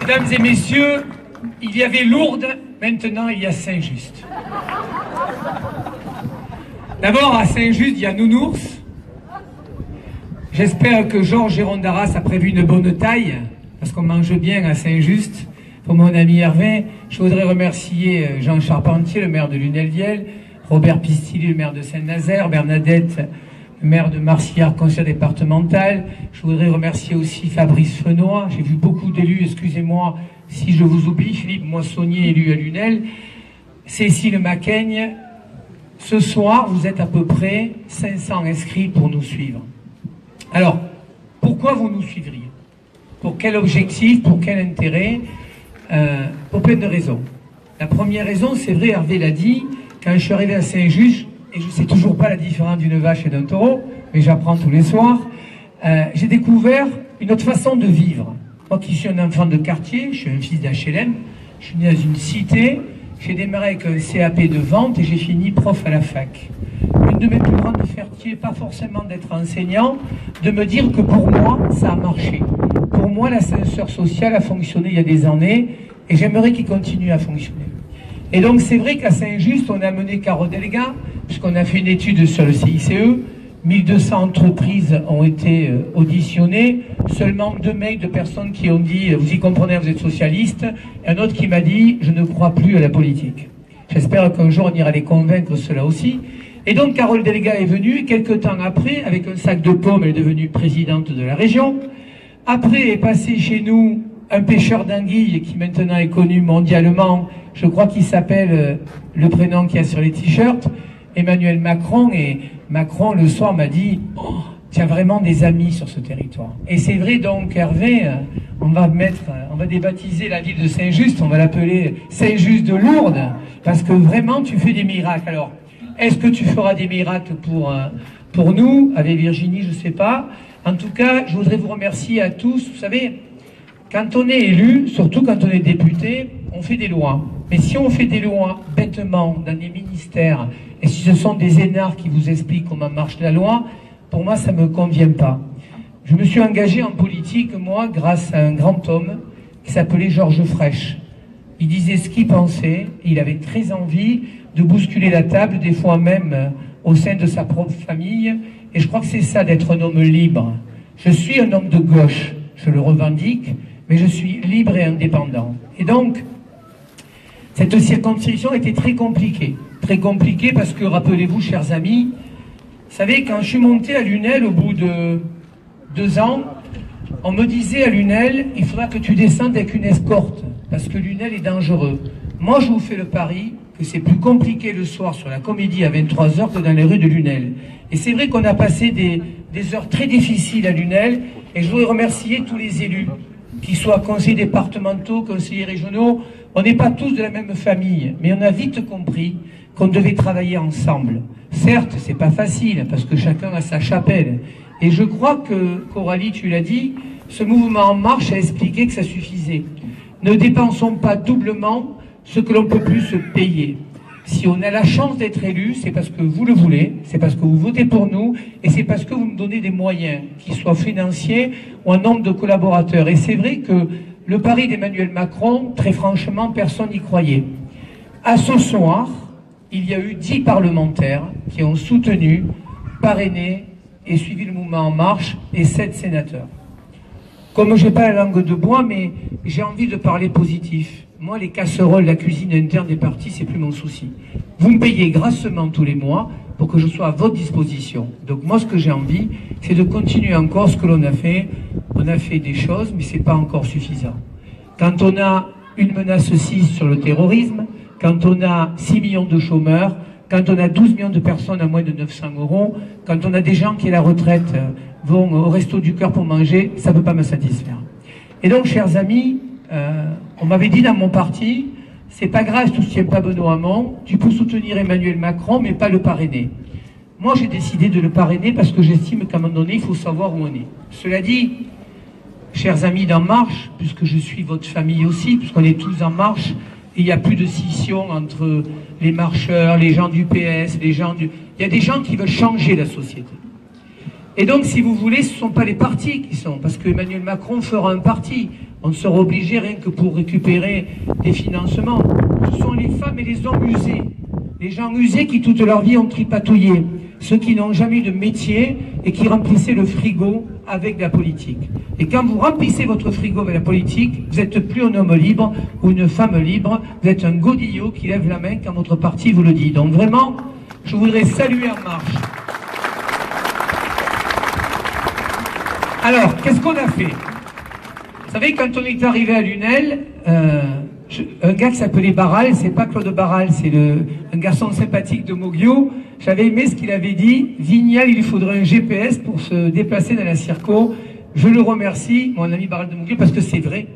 Mesdames et messieurs, il y avait Lourdes, maintenant il y a Saint-Just. D'abord, à Saint-Just, il y a Nounours. J'espère que Georges Gérondaras a prévu une bonne taille, parce qu'on mange bien à Saint-Just. Pour mon ami Hervé, je voudrais remercier Jean Charpentier, le maire de Lunel-Viel, Robert Pistilly, le maire de Saint-Nazaire, Bernadette, le maire de Marcillard, conseiller départemental. Je voudrais remercier aussi Fabrice Fenoy. J'ai vu beaucoup d'élus, excusez-moi si je vous oublie. Philippe Moissonnier, élu à Lunel. Cécile Macaigne. Ce soir, vous êtes à peu près 500 inscrits pour nous suivre. Alors, pourquoi vous nous suivriez? Pour quel objectif? Pour quel intérêt? Pour plein de raisons. La première raison, c'est vrai, Hervé l'a dit, quand je suis arrivé à Saint-Just, et je ne sais toujours pas la différence d'une vache et d'un taureau, mais j'apprends tous les soirs, j'ai découvert une autre façon de vivre. Moi qui suis un enfant de quartier, je suis un fils d'HLM, je suis né dans une cité. J'ai démarré avec un CAP de vente et j'ai fini prof à la fac. Une de mes plus grandes fiertés, pas forcément d'être enseignant, de me dire que pour moi, ça a marché. Pour moi, l'ascenseur social a fonctionné il y a des années et j'aimerais qu'il continue à fonctionner. Et donc, c'est vrai qu'à Saint-Just, on a mené Caro Delga, puisqu'on a fait une étude sur le CICE. 1200 entreprises ont été auditionnées, seulement 2 mails de personnes qui ont dit « vous y comprenez, vous êtes socialiste », et un autre qui m'a dit « je ne crois plus à la politique ». J'espère qu'un jour on ira les convaincre, cela aussi. Et donc Carole Delga est venue, quelques temps après, avec un sac de pommes, elle est devenue présidente de la région. Après est passé chez nous un pêcheur d'anguilles qui maintenant est connu mondialement, je crois qu'il s'appelle le prénom qu'il y a sur les t-shirts, Emmanuel Macron, et Macron le soir m'a dit oh, tu as vraiment des amis sur ce territoire. Et c'est vrai donc Hervé, on va débaptiser la ville de Saint-Just, on va l'appeler Saint-Just de Lourdes, parce que vraiment tu fais des miracles. Alors, est-ce que tu feras des miracles pour nous, avec Virginie, je ne sais pas. En tout cas, je voudrais vous remercier à tous. Vous savez, quand on est élu, surtout quand on est député, on fait des lois. Mais si on fait des lois bêtement dans des ministères, et si ce sont des énards qui vous expliquent comment marche la loi, pour moi, ça ne me convient pas. Je me suis engagé en politique, moi, grâce à un grand homme qui s'appelait Georges Frêche. Il disait ce qu'il pensait, et il avait très envie de bousculer la table, des fois même au sein de sa propre famille. Et je crois que c'est ça d'être un homme libre. Je suis un homme de gauche, je le revendique, mais je suis libre et indépendant. Et donc, cette circonscription était très compliquée. Très compliquée parce que, rappelez-vous, chers amis, vous savez, quand je suis monté à Lunel au bout de 2 ans, on me disait à Lunel, il faudra que tu descendes avec une escorte, parce que Lunel est dangereux. Moi, je vous fais le pari que c'est plus compliqué le soir sur la Comédie à 23 h que dans les rues de Lunel. Et c'est vrai qu'on a passé des heures très difficiles à Lunel, et je voudrais remercier tous les élus, qu'ils soient conseillers départementaux, conseillers régionaux. On n'est pas tous de la même famille, mais on a vite compris qu'on devait travailler ensemble. Certes, c'est pas facile, parce que chacun a sa chapelle. Et je crois que, Coralie, tu l'as dit, ce mouvement En Marche a expliqué que ça suffisait. Ne dépensons pas doublement ce que l'on peut plus se payer. Si on a la chance d'être élu, c'est parce que vous le voulez, c'est parce que vous votez pour nous, et c'est parce que vous nous donnez des moyens, qu'ils soient financiers ou un nombre de collaborateurs. Et c'est vrai que le pari d'Emmanuel Macron, très franchement, personne n'y croyait. À ce soir, il y a eu 10 parlementaires qui ont soutenu, parrainé et suivi le mouvement En Marche, et 7 sénateurs. Comme je n'ai pas la langue de bois, mais j'ai envie de parler positif. Moi, les casseroles, la cuisine interne des partis, c'est plus mon souci. Vous me payez grassement tous les mois pour que je sois à votre disposition. Donc moi, ce que j'ai envie, c'est de continuer encore ce que l'on a fait. On a fait des choses, mais c'est pas encore suffisant. Quand on a une menace 6 sur le terrorisme, quand on a 6 millions de chômeurs, quand on a 12 millions de personnes à moins de 900 €, quand on a des gens qui à la retraite vont au resto du cœur pour manger, ça ne peut pas me satisfaire. Et donc, chers amis, on m'avait dit dans mon parti, c'est pas grave si tu ne soutiens pas Benoît Hamon, tu peux soutenir Emmanuel Macron, mais pas le parrainer. Moi, j'ai décidé de le parrainer parce que j'estime qu'à un moment donné, il faut savoir où on est. Cela dit, chers amis d'En Marche, puisque je suis votre famille aussi, puisqu'on est tous En Marche, et il n'y a plus de scission entre les marcheurs, les gens du PS, les gens du... Il y a des gens qui veulent changer la société. Et donc, si vous voulez, ce ne sont pas les partis qui sont, parce que Emmanuel Macron fera un parti. On sera obligé rien que pour récupérer des financements. Ce sont les femmes et les hommes usés. Les gens usés qui toute leur vie ont tripatouillé. Ceux qui n'ont jamais eu de métier et qui remplissaient le frigo avec la politique. Et quand vous remplissez votre frigo avec la politique, vous n'êtes plus un homme libre ou une femme libre. Vous êtes un godillot qui lève la main quand votre parti vous le dit. Donc vraiment, je voudrais saluer En Marche. Alors, qu'est-ce qu'on a fait ? Vous savez, quand on est arrivé à Lunel, un gars qui s'appelait Barral, c'est pas Claude Barral, c'est un garçon sympathique de Moguio. J'avais aimé ce qu'il avait dit. Vignal, il lui faudrait un GPS pour se déplacer dans la Circo. Je le remercie, mon ami Barral de Moguio, parce que c'est vrai.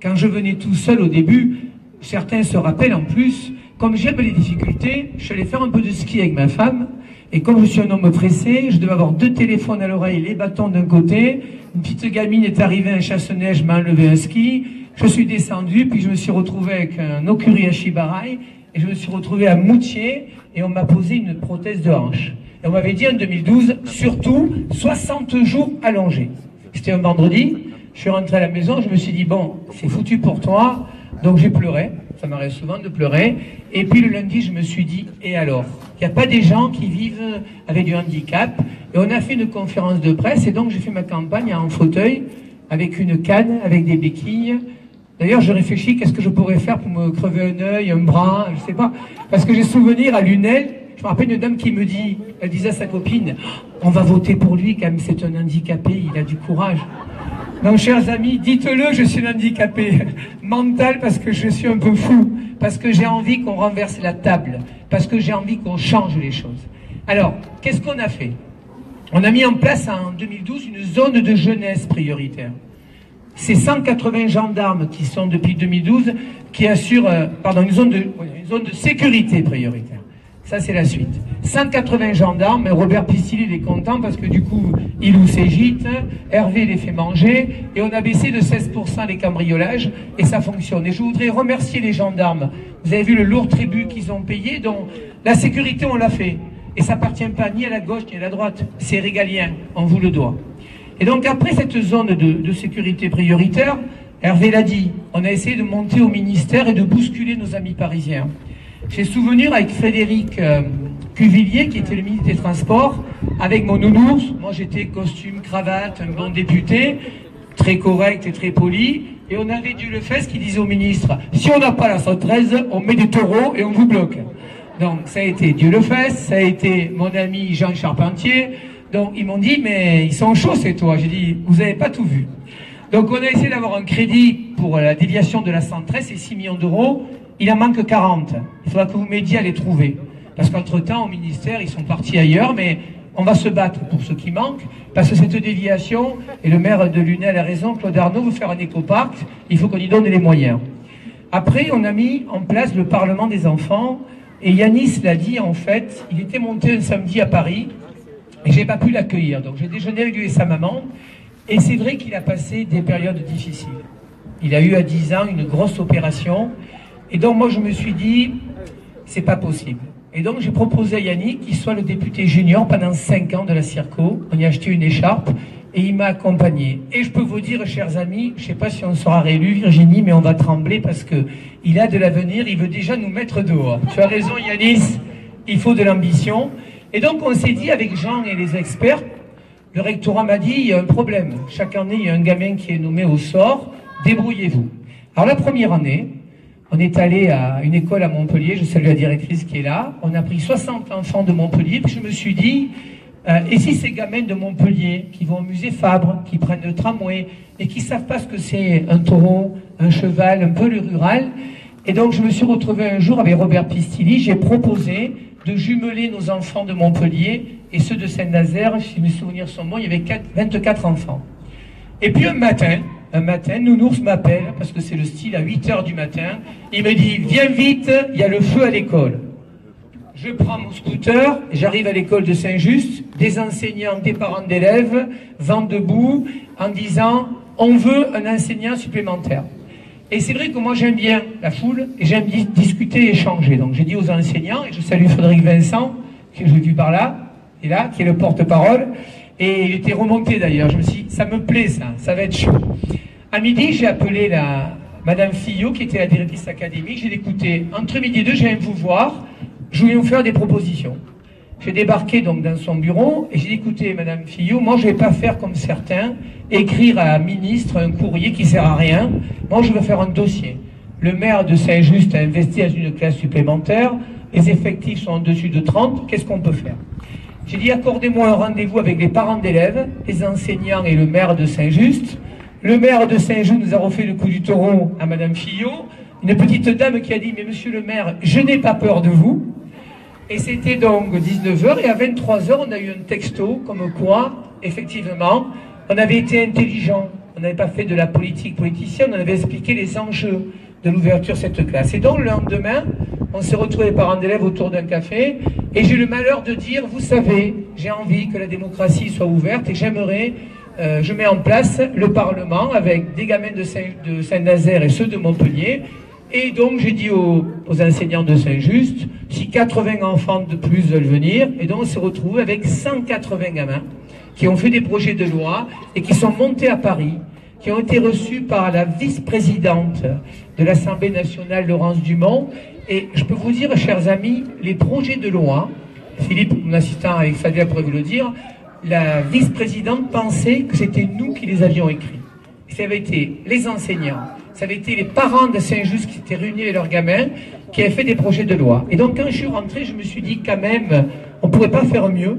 Quand je venais tout seul au début, certains se rappellent en plus, comme j'aime les difficultés, je suis allé faire un peu de ski avec ma femme. Et comme je suis un homme pressé, je devais avoir 2 téléphones à l'oreille, les bâtons d'un côté. Une petite gamine est arrivée, un chasse-neige m'a enlevé un ski. Je suis descendu, puis je me suis retrouvé avec un okuri à Shibarai. Et je me suis retrouvé à Moutier, et on m'a posé une prothèse de hanche. Et on m'avait dit en 2012, surtout, 60 jours allongés. C'était un vendredi, je suis rentré à la maison, je me suis dit, bon, c'est foutu pour toi. Donc j'ai pleuré, ça m'arrive souvent de pleurer. Et puis le lundi, je me suis dit, et alors ? Il n'y a pas des gens qui vivent avec du handicap. Et on a fait une conférence de presse, et donc j'ai fait ma campagne en fauteuil, avec une canne, avec des béquilles. D'ailleurs, je réfléchis, qu'est-ce que je pourrais faire pour me crever un œil, un bras, je sais pas. Parce que j'ai souvenir à Lunel, je me rappelle une dame qui me dit, elle disait à sa copine, on va voter pour lui, quand même, c'est un handicapé, il a du courage. Donc, chers amis, dites-le, je suis un handicapé mental parce que je suis un peu fou, parce que j'ai envie qu'on renverse la table, parce que j'ai envie qu'on change les choses. Alors, qu'est-ce qu'on a fait ? On a mis en place en 2012 une zone de jeunesse prioritaire. C'est 180 gendarmes qui sont depuis 2012 qui assurent une zone de sécurité prioritaire. Ça, c'est la suite. 180 gendarmes, Robert Pistilli il est content parce que du coup, il ou ses gîtes, Hervé les fait manger, et on a baissé de 16% les cambriolages, et ça fonctionne. Et je voudrais remercier les gendarmes. Vous avez vu le lourd tribut qu'ils ont payé, donc la sécurité, on l'a fait. Et ça appartient pas ni à la gauche ni à la droite. C'est régalien, on vous le doit. Et donc après cette zone de sécurité prioritaire, Hervé l'a dit, on a essayé de monter au ministère et de bousculer nos amis parisiens. J'ai souvenir avec Frédéric Cuvillier, qui était le ministre des Transports, avec mon nounours. Moi, j'étais costume, cravate, un bon député, très correct et très poli. Et on avait Dieu le Fès qui disait au ministre, si on n'a pas la 113, on met des taureaux et on vous bloque. Donc, ça a été Dieu le Fès, ça a été mon ami Jean Charpentier. Donc, ils m'ont dit, mais ils sont chauds, c'est toi. J'ai dit, vous n'avez pas tout vu. Donc, on a essayé d'avoir un crédit pour la déviation de la 113, c'est 6 millions d'euros. Il en manque 40. Il faudra que vous m'aidiez à les trouver. Parce qu'entre-temps, au ministère, ils sont partis ailleurs, mais on va se battre pour ce qui manque, parce que cette déviation, et le maire de Lunel a raison, Claude Arnaud veut faire un écoparc, il faut qu'on y donne les moyens. Après, on a mis en place le Parlement des enfants. Et Yanis l'a dit, en fait, il était monté un samedi à Paris et j'ai pas pu l'accueillir. Donc j'ai déjeuné avec lui et sa maman. Et c'est vrai qu'il a passé des périodes difficiles. Il a eu à 10 ans une grosse opération. Et donc moi je me suis dit, c'est pas possible. Et donc j'ai proposé à Yannick qu'il soit le député junior pendant 5 ans de la Circo. On y a acheté une écharpe et il m'a accompagné. Et je peux vous dire, chers amis, je sais pas si on sera réélu, Virginie, mais on va trembler parce que il a de l'avenir, il veut déjà nous mettre dehors. Tu as raison Yanis, il faut de l'ambition. Et donc on s'est dit avec Jean et les experts, le rectorat m'a dit, il y a un problème. Chaque année, il y a un gamin qui est nommé au sort, débrouillez-vous. Alors la première année, on est allé à une école à Montpellier, je salue la directrice qui est là, on a pris 60 enfants de Montpellier, puis je me suis dit, et si ces gamins de Montpellier qui vont au musée Fabre, qui prennent le tramway, et qui ne savent pas ce que c'est un taureau, un cheval, un peu le rural, et donc je me suis retrouvé un jour avec Robert Pistilli, j'ai proposé de jumeler nos enfants de Montpellier et ceux de Saint-Nazaire, si mes souvenirs sont bons, il y avait 24 enfants. Et puis un matin, Nounours m'appelle, parce que c'est le style, à 8 h du matin, il me dit, viens vite, il y a le feu à l'école. Je prends mon scooter, j'arrive à l'école de Saint-Just, des enseignants, des parents d'élèves, vont debout, en disant, on veut un enseignant supplémentaire. Et c'est vrai que moi j'aime bien la foule, et j'aime discuter et échanger. Donc j'ai dit aux enseignants, et je salue Frédéric Vincent, que j'ai vu par là, et là, qui est le porte-parole, et il était remonté d'ailleurs. Je me suis dit, ça me plaît ça va être chaud. À midi, j'ai appelé Madame Fillot, qui était la directrice académique, j'ai dit, écoutez, entre midi et 2, je viens vous voir, je voulais vous faire des propositions. J'ai débarqué donc dans son bureau, et j'ai dit, écoutez, Madame Fillot, moi je ne vais pas faire comme certains, écrire à un ministre un courrier qui ne sert à rien. Moi je veux faire un dossier. Le maire de Saint-Just a investi dans une classe supplémentaire, les effectifs sont en dessus de 30, qu'est-ce qu'on peut faire? J'ai dit, accordez-moi un rendez-vous avec les parents d'élèves, les enseignants et le maire de Saint-Just. Le maire de Saint-Just nous a refait le coup du taureau à Madame Fillot, une petite dame qui a dit, mais monsieur le maire, je n'ai pas peur de vous. Et c'était donc 19 h, et à 23 h, on a eu un texto, comme quoi, effectivement, on avait été intelligent, on n'avait pas fait de la politique politicienne, on avait expliqué les enjeux de l'ouverture de cette classe. Et donc, le lendemain, on s'est retrouvés les parents d'élèves autour d'un café, et j'ai eu le malheur de dire, vous savez, j'ai envie que la démocratie soit ouverte, et j'aimerais, je mets en place le Parlement avec des gamins de Saint-Nazaire et ceux de Montpellier. Et donc j'ai dit aux enseignants de Saint-Just, si 80 enfants de plus veulent venir, et donc on s'est retrouvé avec 180 gamins qui ont fait des projets de loi et qui sont montés à Paris, qui ont été reçus par la vice-présidente de l'Assemblée nationale, Laurence Dumont. Et je peux vous dire, chers amis, les projets de loi, Philippe, mon assistant avec Fabien pourrait vous le dire, la vice-présidente pensait que c'était nous qui les avions écrits. Et ça avait été les enseignants, ça avait été les parents de Saint-Just qui s'étaient réunis avec leurs gamins, qui avaient fait des projets de loi. Et donc quand je suis rentré, je me suis dit quand même, on ne pourrait pas faire mieux.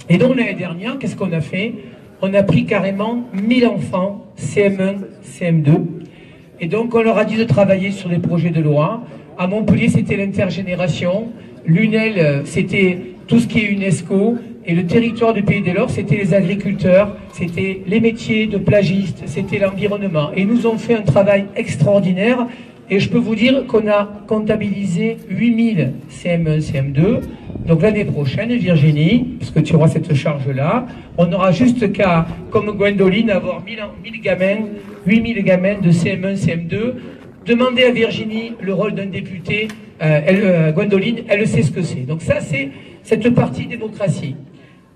Et donc l'année dernière, qu'est-ce qu'on a fait? On a pris carrément 1000 enfants, CM1, CM2. Et donc on leur a dit de travailler sur des projets de loi. À Montpellier, c'était l'intergénération. L'UNEL, c'était tout ce qui est UNESCO. Et le territoire du Pays de l'Or, c'était les agriculteurs, c'était les métiers de plagistes, c'était l'environnement. Et ils nous ont fait un travail extraordinaire. Et je peux vous dire qu'on a comptabilisé 8000 CM1, CM2. Donc l'année prochaine, Virginie, parce que tu auras cette charge-là, on aura juste qu'à, comme Gwendoline, avoir 8000 gamins, 8000 gamins de CM1, CM2. Demandez à Virginie le rôle d'un député. Gwendoline, elle sait ce que c'est. Donc ça, c'est cette partie démocratie.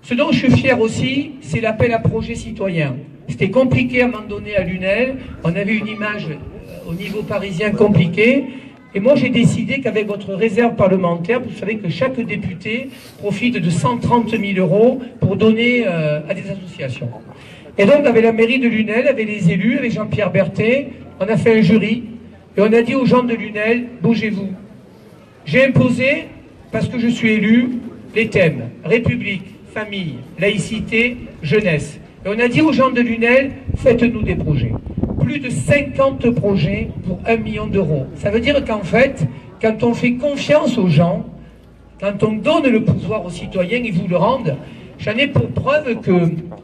Ce dont je suis fier aussi, c'est l'appel à projet citoyen. C'était compliqué à un moment donné à l'UNEL. On avait une image au niveau parisien compliquée. Et moi, j'ai décidé qu'avec votre réserve parlementaire, vous savez que chaque député profite de 130 000 € pour donner à des associations. Et donc, avec la mairie de l'UNEL, avec les élus, avec Jean-Pierre Berthet, on a fait un jury. Et on a dit aux gens de l'UNEL, bougez-vous. J'ai imposé, parce que je suis élu, les thèmes République, famille, laïcité, jeunesse. Et on a dit aux gens de l'UNEL, faites-nous des projets. Plus de 50 projets pour 1 million d'euros. Ça veut dire qu'en fait, quand on fait confiance aux gens, quand on donne le pouvoir aux citoyens, ils vous le rendent. J'en ai pour preuve que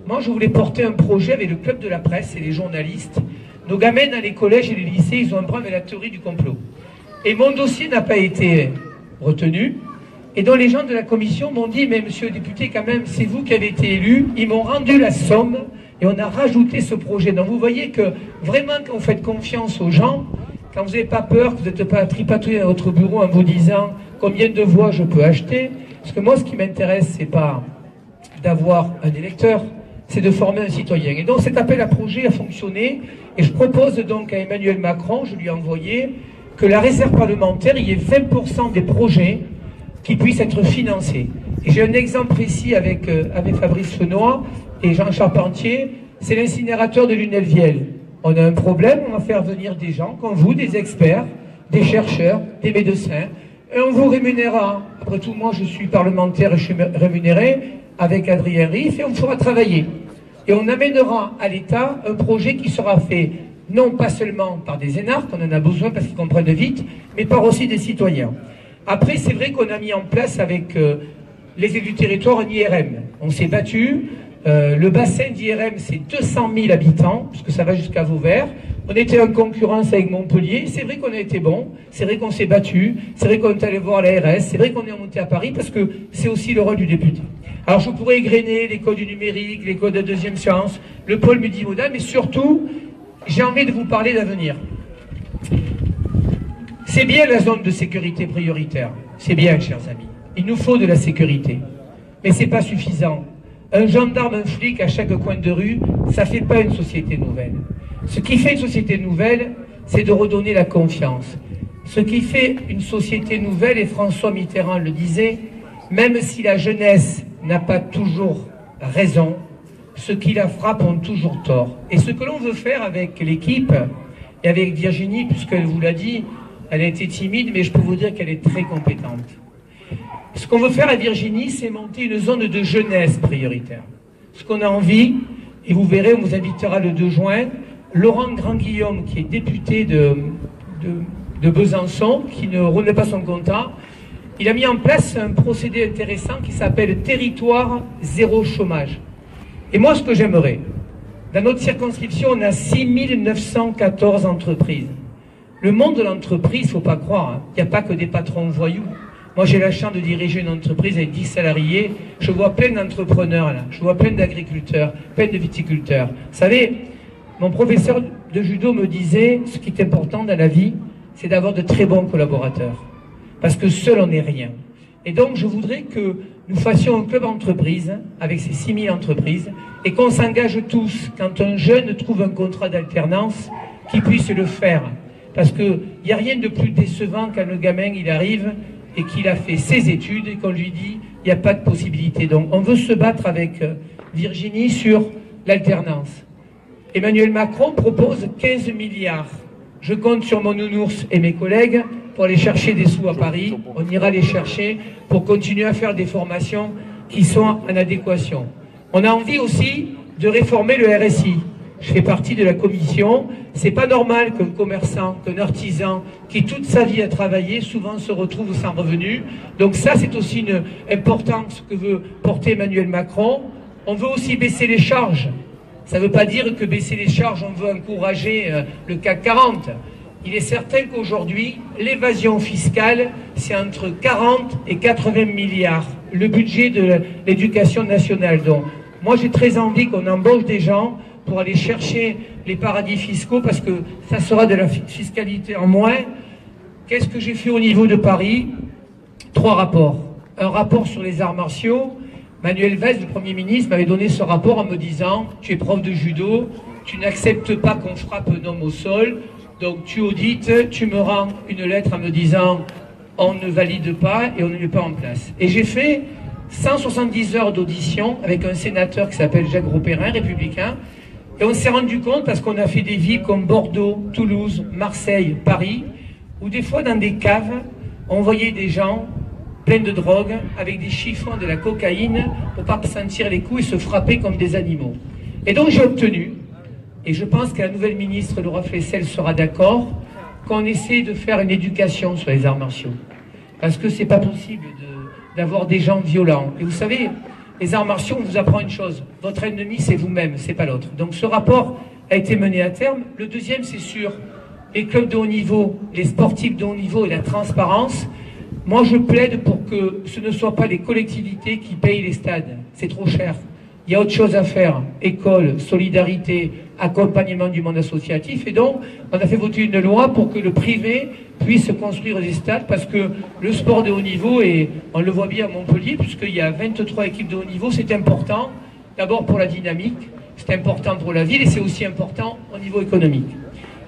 moi, je voulais porter un projet avec le club de la presse et les journalistes. Nos gamins dans les collèges et les lycées, ils ont un problème avec la théorie du complot. Et mon dossier n'a pas été retenu, et dont les gens de la commission m'ont dit, mais monsieur le député, quand même, c'est vous qui avez été élu. Ils m'ont rendu la somme et on a rajouté ce projet. Donc vous voyez que vraiment, quand vous faites confiance aux gens, quand vous n'avez pas peur, que vous n'êtes pas tripatouillé à votre bureau en vous disant combien de voix je peux acheter, parce que moi, ce qui m'intéresse, c'est pas d'avoir un électeur, c'est de former un citoyen. Et donc cet appel à projet a fonctionné, et je propose donc à Emmanuel Macron, je lui ai envoyé, que la réserve parlementaire, il y ait 20% des projets qui puissent être financés. Et j'ai un exemple précis avec Fabrice Fenoy et Jean Charpentier, c'est l'incinérateur de Lunel-Viel. On a un problème, on va faire venir des gens comme vous, des experts, des chercheurs, des médecins, et on vous rémunérera. Après tout, moi je suis parlementaire et je suis rémunéré avec Adrien Riff, et on fera travailler. Et on amènera à l'État un projet qui sera fait non pas seulement par des énarques, on en a besoin parce qu'ils comprennent vite, mais par aussi des citoyens. Après, c'est vrai qu'on a mis en place avec les élus du territoire un IRM. On s'est battu. Le bassin d'IRM, c'est 200 000 habitants, puisque ça va jusqu'à Vauvert. On était en concurrence avec Montpellier. C'est vrai qu'on a été bon. C'est vrai qu'on s'est battu. C'est vrai qu'on est allé voir l'ARS. C'est vrai qu'on est monté à Paris, parce que c'est aussi le rôle du député. Alors, je pourrais égrener l'école du numérique, l'école de deuxième science, le pôle multimodal, mais surtout, j'ai envie de vous parler d'avenir. C'est bien la zone de sécurité prioritaire. C'est bien, chers amis. Il nous faut de la sécurité. Mais ce n'est pas suffisant. Un gendarme, un flic à chaque coin de rue, ça ne fait pas une société nouvelle. Ce qui fait une société nouvelle, c'est de redonner la confiance. Ce qui fait une société nouvelle, et François Mitterrand le disait, même si la jeunesse n'a pas toujours raison, ceux qui la frappent ont toujours tort. Et ce que l'on veut faire avec l'équipe, et avec Virginie, puisqu'elle vous l'a dit, elle a été timide, mais je peux vous dire qu'elle est très compétente. Ce qu'on veut faire à Virginie, c'est monter une zone de jeunesse prioritaire. Ce qu'on a envie, et vous verrez, on vous invitera le 2 juin, Laurent Grand-Guillaume, qui est député de Besançon, qui ne roule pas son comptant, il a mis en place un procédé intéressant qui s'appelle Territoire Zéro Chômage. Et moi, ce que j'aimerais, dans notre circonscription, on a 6914 entreprises. Le monde de l'entreprise, il ne faut pas croire, il n'y a pas que des patrons voyous. Moi, j'ai la chance de diriger une entreprise avec 10 salariés. Je vois plein d'entrepreneurs là, je vois plein d'agriculteurs, plein de viticulteurs. Vous savez, mon professeur de judo me disait, ce qui est important dans la vie, c'est d'avoir de très bons collaborateurs. Parce que seul, on n'est rien. Et donc, je voudrais que nous fassions un club entreprise avec ces 6000 entreprises et qu'on s'engage tous, quand un jeune trouve un contrat d'alternance, qu'il puisse le faire. Parce qu'il n'y a rien de plus décevant quand le gamin il arrive et qu'il a fait ses études et qu'on lui dit il n'y a pas de possibilité. Donc on veut se battre avec Virginie sur l'alternance. Emmanuel Macron propose 15 milliards. Je compte sur mon nounours et mes collègues pour aller chercher des sous à Paris. On ira les chercher pour continuer à faire des formations qui sont en adéquation. On a envie aussi de réformer le RSI. Je fais partie de la commission. C'est pas normal qu'un commerçant, qu'un artisan qui toute sa vie a travaillé, souvent se retrouve sans revenu. Donc ça, c'est aussi une importance que veut porter Emmanuel Macron. On veut aussi baisser les charges. Ça ne veut pas dire que baisser les charges, on veut encourager le CAC 40. Il est certain qu'aujourd'hui, l'évasion fiscale, c'est entre 40 et 80 milliards. Le budget de l'éducation nationale. Donc, moi, j'ai très envie qu'on embauche des gens pour aller chercher les paradis fiscaux, parce que ça sera de la fiscalité en moins. Qu'est-ce que j'ai fait au niveau de Paris? 3 rapports. Un rapport sur les arts martiaux. Manuel Valls, le Premier ministre, m'avait donné ce rapport en me disant « Tu es prof de judo, tu n'acceptes pas qu'on frappe un homme au sol, donc tu audites, tu me rends une lettre en me disant « On ne valide pas et on ne met pas en place ». Et j'ai fait 170 heures d'audition avec un sénateur qui s'appelle Jacques Grosperrin, républicain. Et on s'est rendu compte, parce qu'on a fait des villes comme Bordeaux, Toulouse, Marseille, Paris, où des fois dans des caves, on voyait des gens pleins de drogue, avec des chiffons, de la cocaïne, pour ne pas sentir les coups et se frapper comme des animaux. Et donc j'ai obtenu, et je pense que la nouvelle ministre Laura Flessel sera d'accord, qu'on essaie de faire une éducation sur les arts martiaux. Parce que c'est pas possible d'avoir des gens violents. Et vous savez, les arts martiaux, on vous apprend une chose, votre ennemi c'est vous-même, c'est pas l'autre. Donc ce rapport a été mené à terme. Le deuxième, c'est sur les clubs de haut niveau, les sportifs de haut niveau et la transparence. Moi, je plaide pour que ce ne soit pas les collectivités qui payent les stades. C'est trop cher. Il y a autre chose à faire. École, solidarité, accompagnement du monde associatif. Et donc, on a fait voter une loi pour que le privé puisse construire des stades parce que le sport de haut niveau, et on le voit bien à Montpellier, puisqu'il y a 23 équipes de haut niveau, c'est important. D'abord pour la dynamique, c'est important pour la ville et c'est aussi important au niveau économique.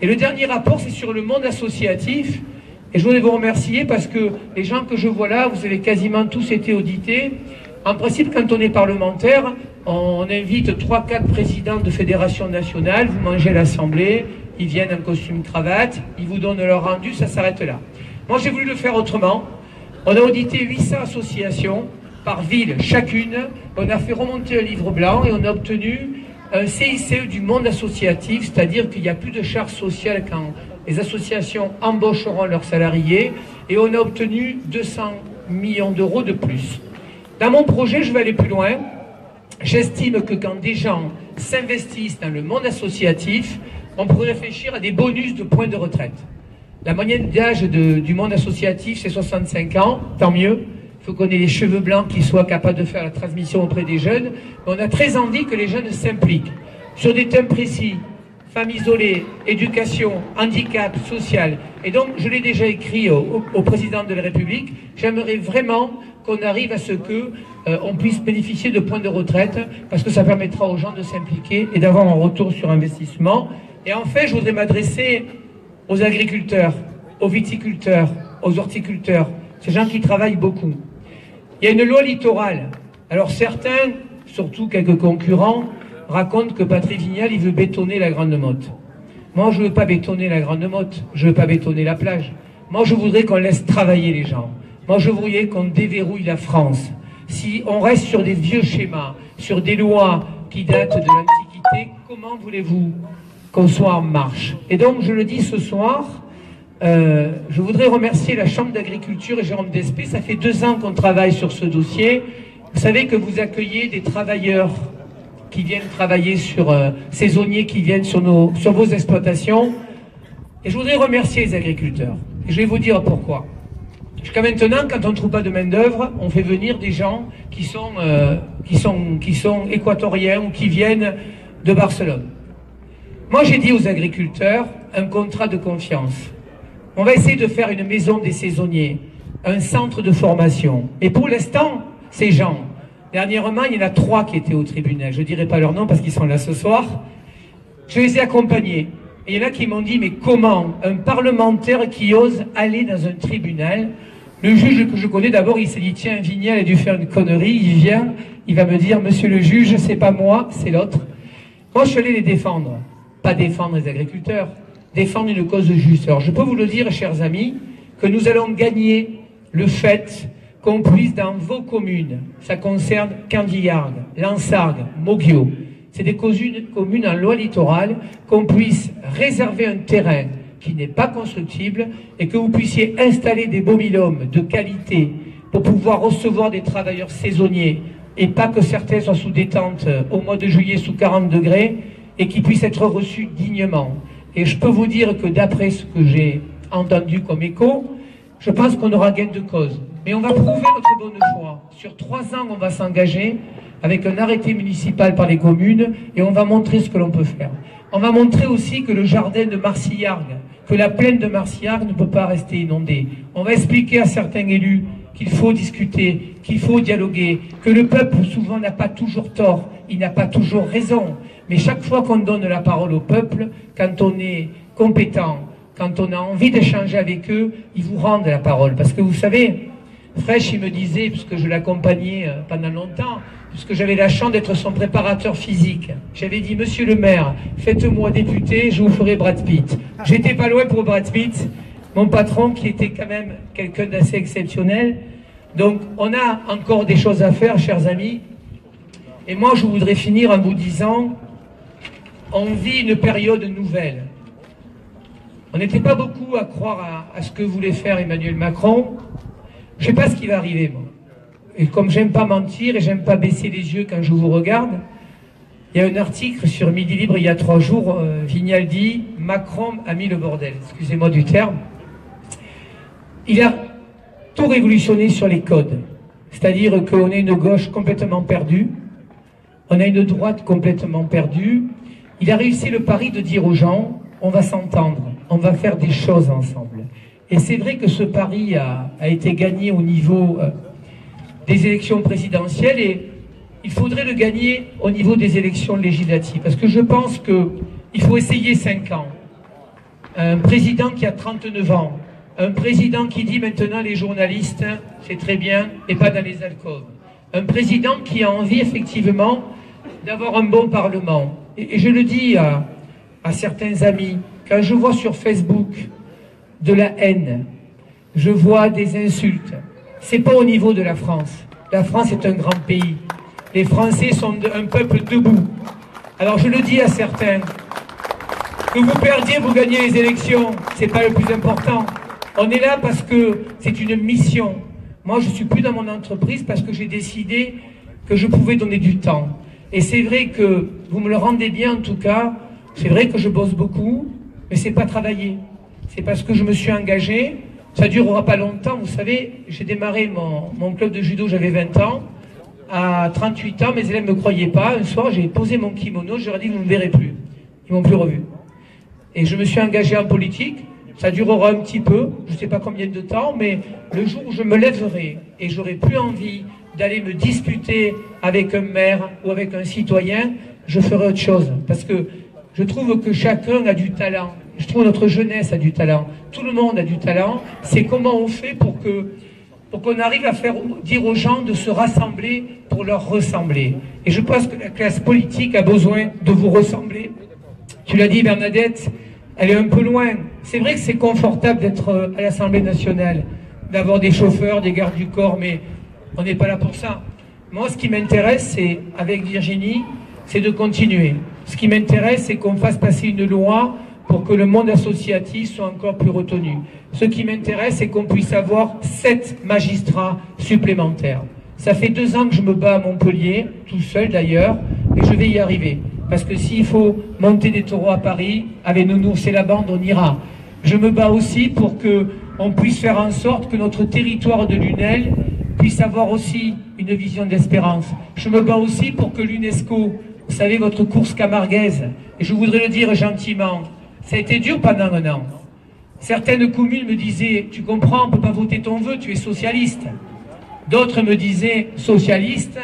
Et le dernier rapport, c'est sur le monde associatif. Et je voudrais vous remercier parce que les gens que je vois là, vous avez quasiment tous été audités. En principe, quand on est parlementaire, on invite 3-4 présidents de fédérations nationales, vous mangez à l'Assemblée, ils viennent en costume cravate, ils vous donnent leur rendu, ça s'arrête là. Moi, j'ai voulu le faire autrement. On a audité 800 associations par ville chacune. On a fait remonter un livre blanc et on a obtenu un CICE du monde associatif, c'est-à-dire qu'il n'y a plus de charges sociales quand les associations embaucheront leurs salariés, et on a obtenu 200 millions d'euros de plus. Dans mon projet, je vais aller plus loin. J'estime que quand des gens s'investissent dans le monde associatif, on pourrait réfléchir à des bonus de points de retraite. La moyenne d'âge du monde associatif, c'est 65 ans, tant mieux. Il faut qu'on ait les cheveux blancs qui soient capables de faire la transmission auprès des jeunes. Mais on a très envie que les jeunes s'impliquent sur des thèmes précis. Femmes isolées, éducation, handicap, social. Et donc, je l'ai déjà écrit au président de la République, j'aimerais vraiment qu'on arrive à ce que on puisse bénéficier de points de retraite, parce que ça permettra aux gens de s'impliquer et d'avoir un retour sur investissement. Et enfin, je voudrais m'adresser aux agriculteurs, aux viticulteurs, aux horticulteurs, ces gens qui travaillent beaucoup. Il y a une loi littorale. Alors certains, surtout quelques concurrents, raconte que Patrick Vignal, il veut bétonner la Grande Motte. Moi, je ne veux pas bétonner la Grande Motte, je ne veux pas bétonner la plage. Moi, je voudrais qu'on laisse travailler les gens. Moi, je voudrais qu'on déverrouille la France. Si on reste sur des vieux schémas, sur des lois qui datent de l'Antiquité, comment voulez-vous qu'on soit en marche? Et donc, je le dis ce soir, je voudrais remercier la Chambre d'agriculture et Jérôme Despé. Ça fait 2 ans qu'on travaille sur ce dossier. Vous savez que vous accueillez des travailleurs qui viennent travailler sur saisonniers qui viennent sur vos exploitations. Et je voudrais remercier les agriculteurs. Et je vais vous dire pourquoi. Jusqu'à maintenant, quand on ne trouve pas de main-d'œuvre, on fait venir des gens qui sont équatoriens ou qui viennent de Barcelone. Moi, j'ai dit aux agriculteurs, un contrat de confiance. On va essayer de faire une maison des saisonniers, un centre de formation. Et pour l'instant, ces gens, dernièrement, il y en a 3 qui étaient au tribunal. Je ne dirai pas leur nom parce qu'ils sont là ce soir. Je les ai accompagnés. Et il y en a qui m'ont dit, mais comment un parlementaire qui ose aller dans un tribunal? Le juge que je connais, d'abord, il s'est dit, tiens, Vignal a dû faire une connerie. Il vient, il va me dire, monsieur le juge, c'est pas moi, c'est l'autre. Moi, je suis allé les défendre. Pas défendre les agriculteurs, défendre une cause juste. Alors, je peux vous le dire, chers amis, que nous allons gagner le fait qu'on puisse dans vos communes, ça concerne Candiargues, Lansargues, Moguio, c'est des communes en loi littorale, qu'on puisse réserver un terrain qui n'est pas constructible et que vous puissiez installer des bomilhomes de qualité pour pouvoir recevoir des travailleurs saisonniers et pas que certains soient sous détente au mois de juillet sous 40 degrés et qui puissent être reçus dignement. Et je peux vous dire que d'après ce que j'ai entendu comme écho, je pense qu'on aura gain de cause. Mais on va prouver notre bonne foi. Sur 3 ans, on va s'engager avec un arrêté municipal par les communes et on va montrer ce que l'on peut faire. On va montrer aussi que le jardin de Marcillargues, que la plaine de Marcillargues ne peut pas rester inondée. On va expliquer à certains élus qu'il faut discuter, qu'il faut dialoguer, que le peuple souvent n'a pas toujours tort, il n'a pas toujours raison. Mais chaque fois qu'on donne la parole au peuple, quand on est compétent, quand on a envie d'échanger avec eux, ils vous rendent la parole. Parce que vous savez, Fraîche, il me disait, puisque je l'accompagnais pendant longtemps, puisque j'avais la chance d'être son préparateur physique, j'avais dit, monsieur le maire, faites-moi député, je vous ferai Brad Pitt. J'étais pas loin pour Brad Pitt, mon patron qui était quand même quelqu'un d'assez exceptionnel. Donc on a encore des choses à faire, chers amis. Et moi, je voudrais finir en vous disant, on vit une période nouvelle. On n'était pas beaucoup à croire à ce que voulait faire Emmanuel Macron. Je ne sais pas ce qui va arriver, moi. Et comme j'aime pas mentir et j'aime pas baisser les yeux quand je vous regarde, il y a un article sur Midi Libre il y a 3 jours, Vignal dit « Macron a mis le bordel ». Excusez-moi du terme. Il a tout révolutionné sur les codes. C'est-à-dire qu'on a une gauche complètement perdue, on a une droite complètement perdue. Il a réussi le pari de dire aux gens, on va s'entendre, on va faire des choses ensemble. Et c'est vrai que ce pari a été gagné au niveau des élections présidentielles et il faudrait le gagner au niveau des élections législatives. Parce que je pense qu'il faut essayer 5 ans. Un président qui a 39 ans, un président qui dit maintenant les journalistes, c'est très bien, et pas dans les alcôves. Un président qui a envie effectivement d'avoir un bon parlement. Et je le dis à certains amis, quand je vois sur Facebook de la haine, je vois des insultes, c'est pas au niveau de la France. La France est un grand pays. Les Français sont un peuple debout. Alors je le dis à certains, que vous perdiez, vous gagnez les élections, c'est pas le plus important. On est là parce que c'est une mission. Moi, je suis plus dans mon entreprise parce que j'ai décidé que je pouvais donner du temps. Et c'est vrai que vous me le rendez bien en tout cas. C'est vrai que je bosse beaucoup, mais c'est pas travailler. C'est parce que je me suis engagé. Ça durera pas longtemps. Vous savez, j'ai démarré mon club de judo, j'avais 20 ans. À 38 ans, mes élèves ne me croyaient pas. Un soir, j'ai posé mon kimono, je leur ai dit, vous ne me verrez plus. Ils m'ont plus revu. Et je me suis engagé en politique. Ça durera un petit peu, je ne sais pas combien de temps, mais le jour où je me lèverai et j'aurai plus envie d'aller me disputer avec un maire ou avec un citoyen, je ferai autre chose. Parce que je trouve que chacun a du talent. Je trouve que notre jeunesse a du talent. Tout le monde a du talent. C'est comment on fait pour qu'on arrive à faire dire aux gens de se rassembler pour leur ressembler. Et je pense que la classe politique a besoin de vous ressembler. Tu l'as dit, Bernadette, elle est un peu loin. C'est vrai que c'est confortable d'être à l'Assemblée nationale, d'avoir des chauffeurs, des gardes du corps, mais on n'est pas là pour ça. Moi, ce qui m'intéresse, c'est, avec Virginie, c'est de continuer. Ce qui m'intéresse, c'est qu'on fasse passer une loi pour que le monde associatif soit encore plus retenu. Ce qui m'intéresse, c'est qu'on puisse avoir 7 magistrats supplémentaires. Ça fait 2 ans que je me bats à Montpellier, tout seul d'ailleurs, et je vais y arriver. Parce que s'il faut monter des taureaux à Paris, avec Nounours et la bande, on ira. Je me bats aussi pour qu'on puisse faire en sorte que notre territoire de Lunel puisse avoir aussi une vision d'espérance. Je me bats aussi pour que l'UNESCO, vous savez, votre course camarguaise, et je voudrais le dire gentiment, ça a été dur pendant 1 an. Certaines communes me disaient, tu comprends, on ne peut pas voter ton vœu, tu es socialiste. D'autres me disaient, socialiste,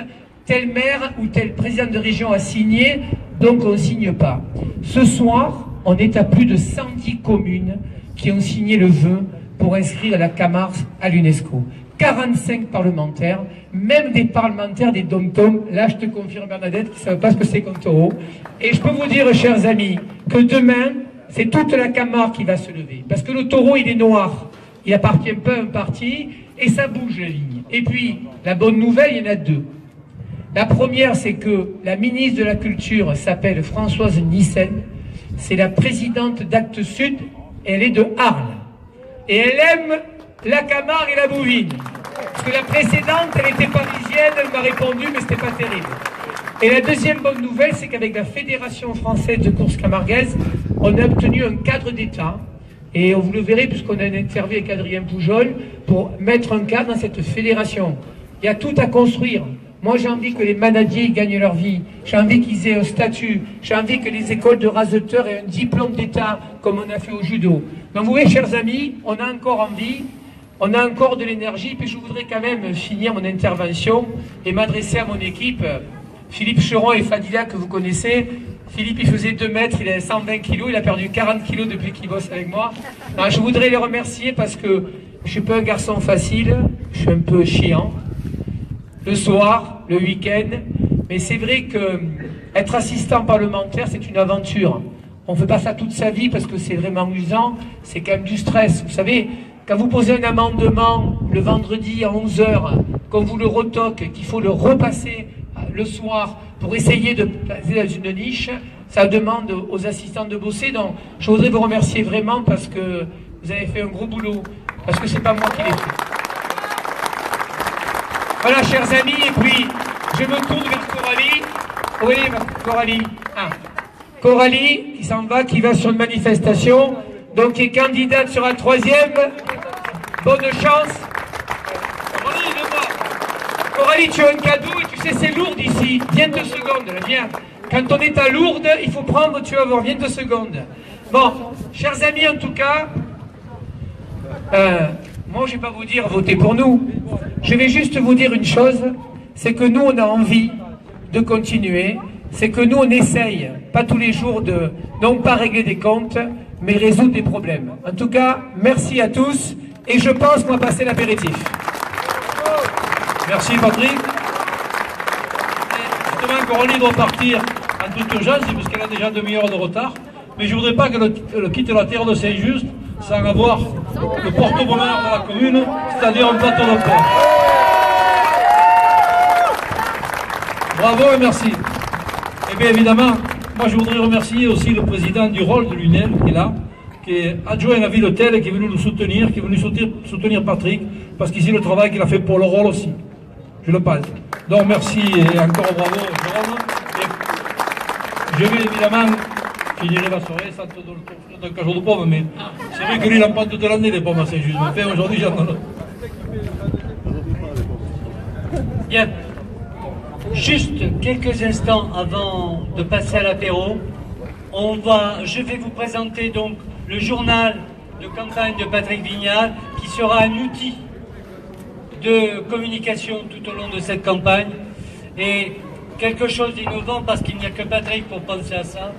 tel maire ou tel président de région a signé, donc on ne signe pas. Ce soir, on est à plus de 110 communes qui ont signé le vœu pour inscrire la Camargue à l'UNESCO. 45 parlementaires, même des parlementaires des dom-toms, là je te confirme Bernadette, qui ne savent pas ce que c'est qu'un taureau. Et je peux vous dire, chers amis, que demain, c'est toute la Camargue qui va se lever. Parce que le taureau, il est noir. Il n'appartient pas à un parti, et ça bouge la ligne. Et puis, la bonne nouvelle, il y en a 2. La première, c'est que la ministre de la Culture s'appelle Françoise Nyssen. C'est la présidente d'Actes Sud. Elle est de Arles. Et elle aime la Camargue et la Bouvine. Parce que la précédente, elle était parisienne, elle m'a répondu, mais c'était pas terrible. Et la deuxième bonne nouvelle, c'est qu'avec la Fédération française de course camarguaise, on a obtenu un cadre d'État. Et vous le verrez, puisqu'on a une interview avec Adrien Poujol, pour mettre un cadre dans cette fédération. Il y a tout à construire. Moi, j'ai envie que les manadiers gagnent leur vie. J'ai envie qu'ils aient un statut. J'ai envie que les écoles de raseteurs aient un diplôme d'État, comme on a fait au judo. Donc, vous voyez, chers amis, on a encore envie, on a encore de l'énergie. Puis, je voudrais quand même finir mon intervention et m'adresser à mon équipe. Philippe Cheron et Fadila, que vous connaissez. Philippe, il faisait 2 mètres, il avait 120 kilos, il a perdu 40 kilos depuis qu'il bosse avec moi. Alors, je voudrais les remercier parce que je ne suis pas un garçon facile, je suis un peu chiant. Le soir, le week-end, mais c'est vrai que être assistant parlementaire, c'est une aventure. On ne fait pas ça toute sa vie parce que c'est vraiment usant, c'est quand même du stress. Vous savez, quand vous posez un amendement le vendredi à 11h, qu'on vous le retoque, qu'il faut le repasser le soir pour essayer de placer dans une niche, ça demande aux assistants de bosser. Donc, je voudrais vous remercier vraiment parce que vous avez fait un gros boulot, parce que c'est pas moi qui l'ai fait. Voilà, chers amis, et puis je me tourne vers Coralie. Oui, Coralie. Ah. Coralie, qui s'en va, qui va sur une manifestation, donc qui est candidate sur la 3e. Bonne chance. Coralie, tu as un cadeau et tu sais, c'est Lourdes ici. Viens 2 secondes, là, viens. Quand on est à Lourdes, il faut prendre, tu vas voir, viens 2 secondes. Bon, chers amis, en tout cas, moi, je ne vais pas vous dire votez pour nous. Je vais juste vous dire une chose, c'est que nous, on a envie de continuer. C'est que nous, on essaye, pas tous les jours, de non pas régler des comptes, mais résoudre des problèmes. En tout cas, merci à tous, et je pense qu'on va passer l'apéritif. Merci Patrick. Justement, Coralie doit partir en toute urgence, parce qu'elle a déjà demi-heure de retard. Mais je ne voudrais pas qu'elle quitte la terre de Saint-Just sans avoir le porte-bonheur de la commune, c'est-à-dire un plateau de pain. Bravo et merci. Et bien évidemment, moi je voudrais remercier aussi le président du rôle de l'UNEL qui est là, qui est adjoint à la ville hôtel et qui est venu nous soutenir, qui est venu soutenir Patrick, parce qu'ici le travail qu'il a fait pour le rôle aussi. Je le pense. Donc merci et encore bravo Jérôme. Et je vais évidemment finir la soirée sans te donner un cajot de pommes, mais c'est vrai que lui il en prend toute l'année des pommes à Saint-Just. Mais aujourd'hui j'en ai. Bien. Juste quelques instants avant de passer à l'apéro, je vais vous présenter donc le journal de campagne de Patrick Vignal, qui sera un outil de communication tout au long de cette campagne, et quelque chose d'innovant, parce qu'il n'y a que Patrick pour penser à ça,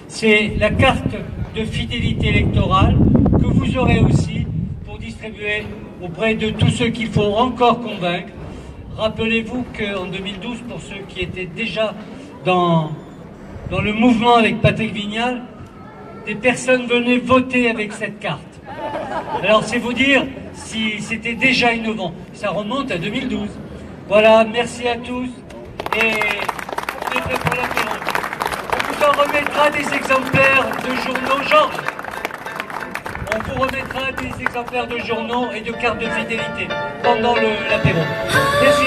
c'est la carte de fidélité électorale que vous aurez aussi pour distribuer auprès de tous ceux qu'il faut encore convaincre. Rappelez-vous qu'en 2012, pour ceux qui étaient déjà dans le mouvement avec Patrick Vignal, des personnes venaient voter avec cette carte. Alors c'est vous dire si c'était déjà innovant. Ça remonte à 2012. Voilà, merci à tous et on est prêts pour l'apéro. On vous en remettra des exemplaires de journaux, Georges. On vous remettra des exemplaires de journaux et de cartes de fidélité pendant l'apéro. Merci.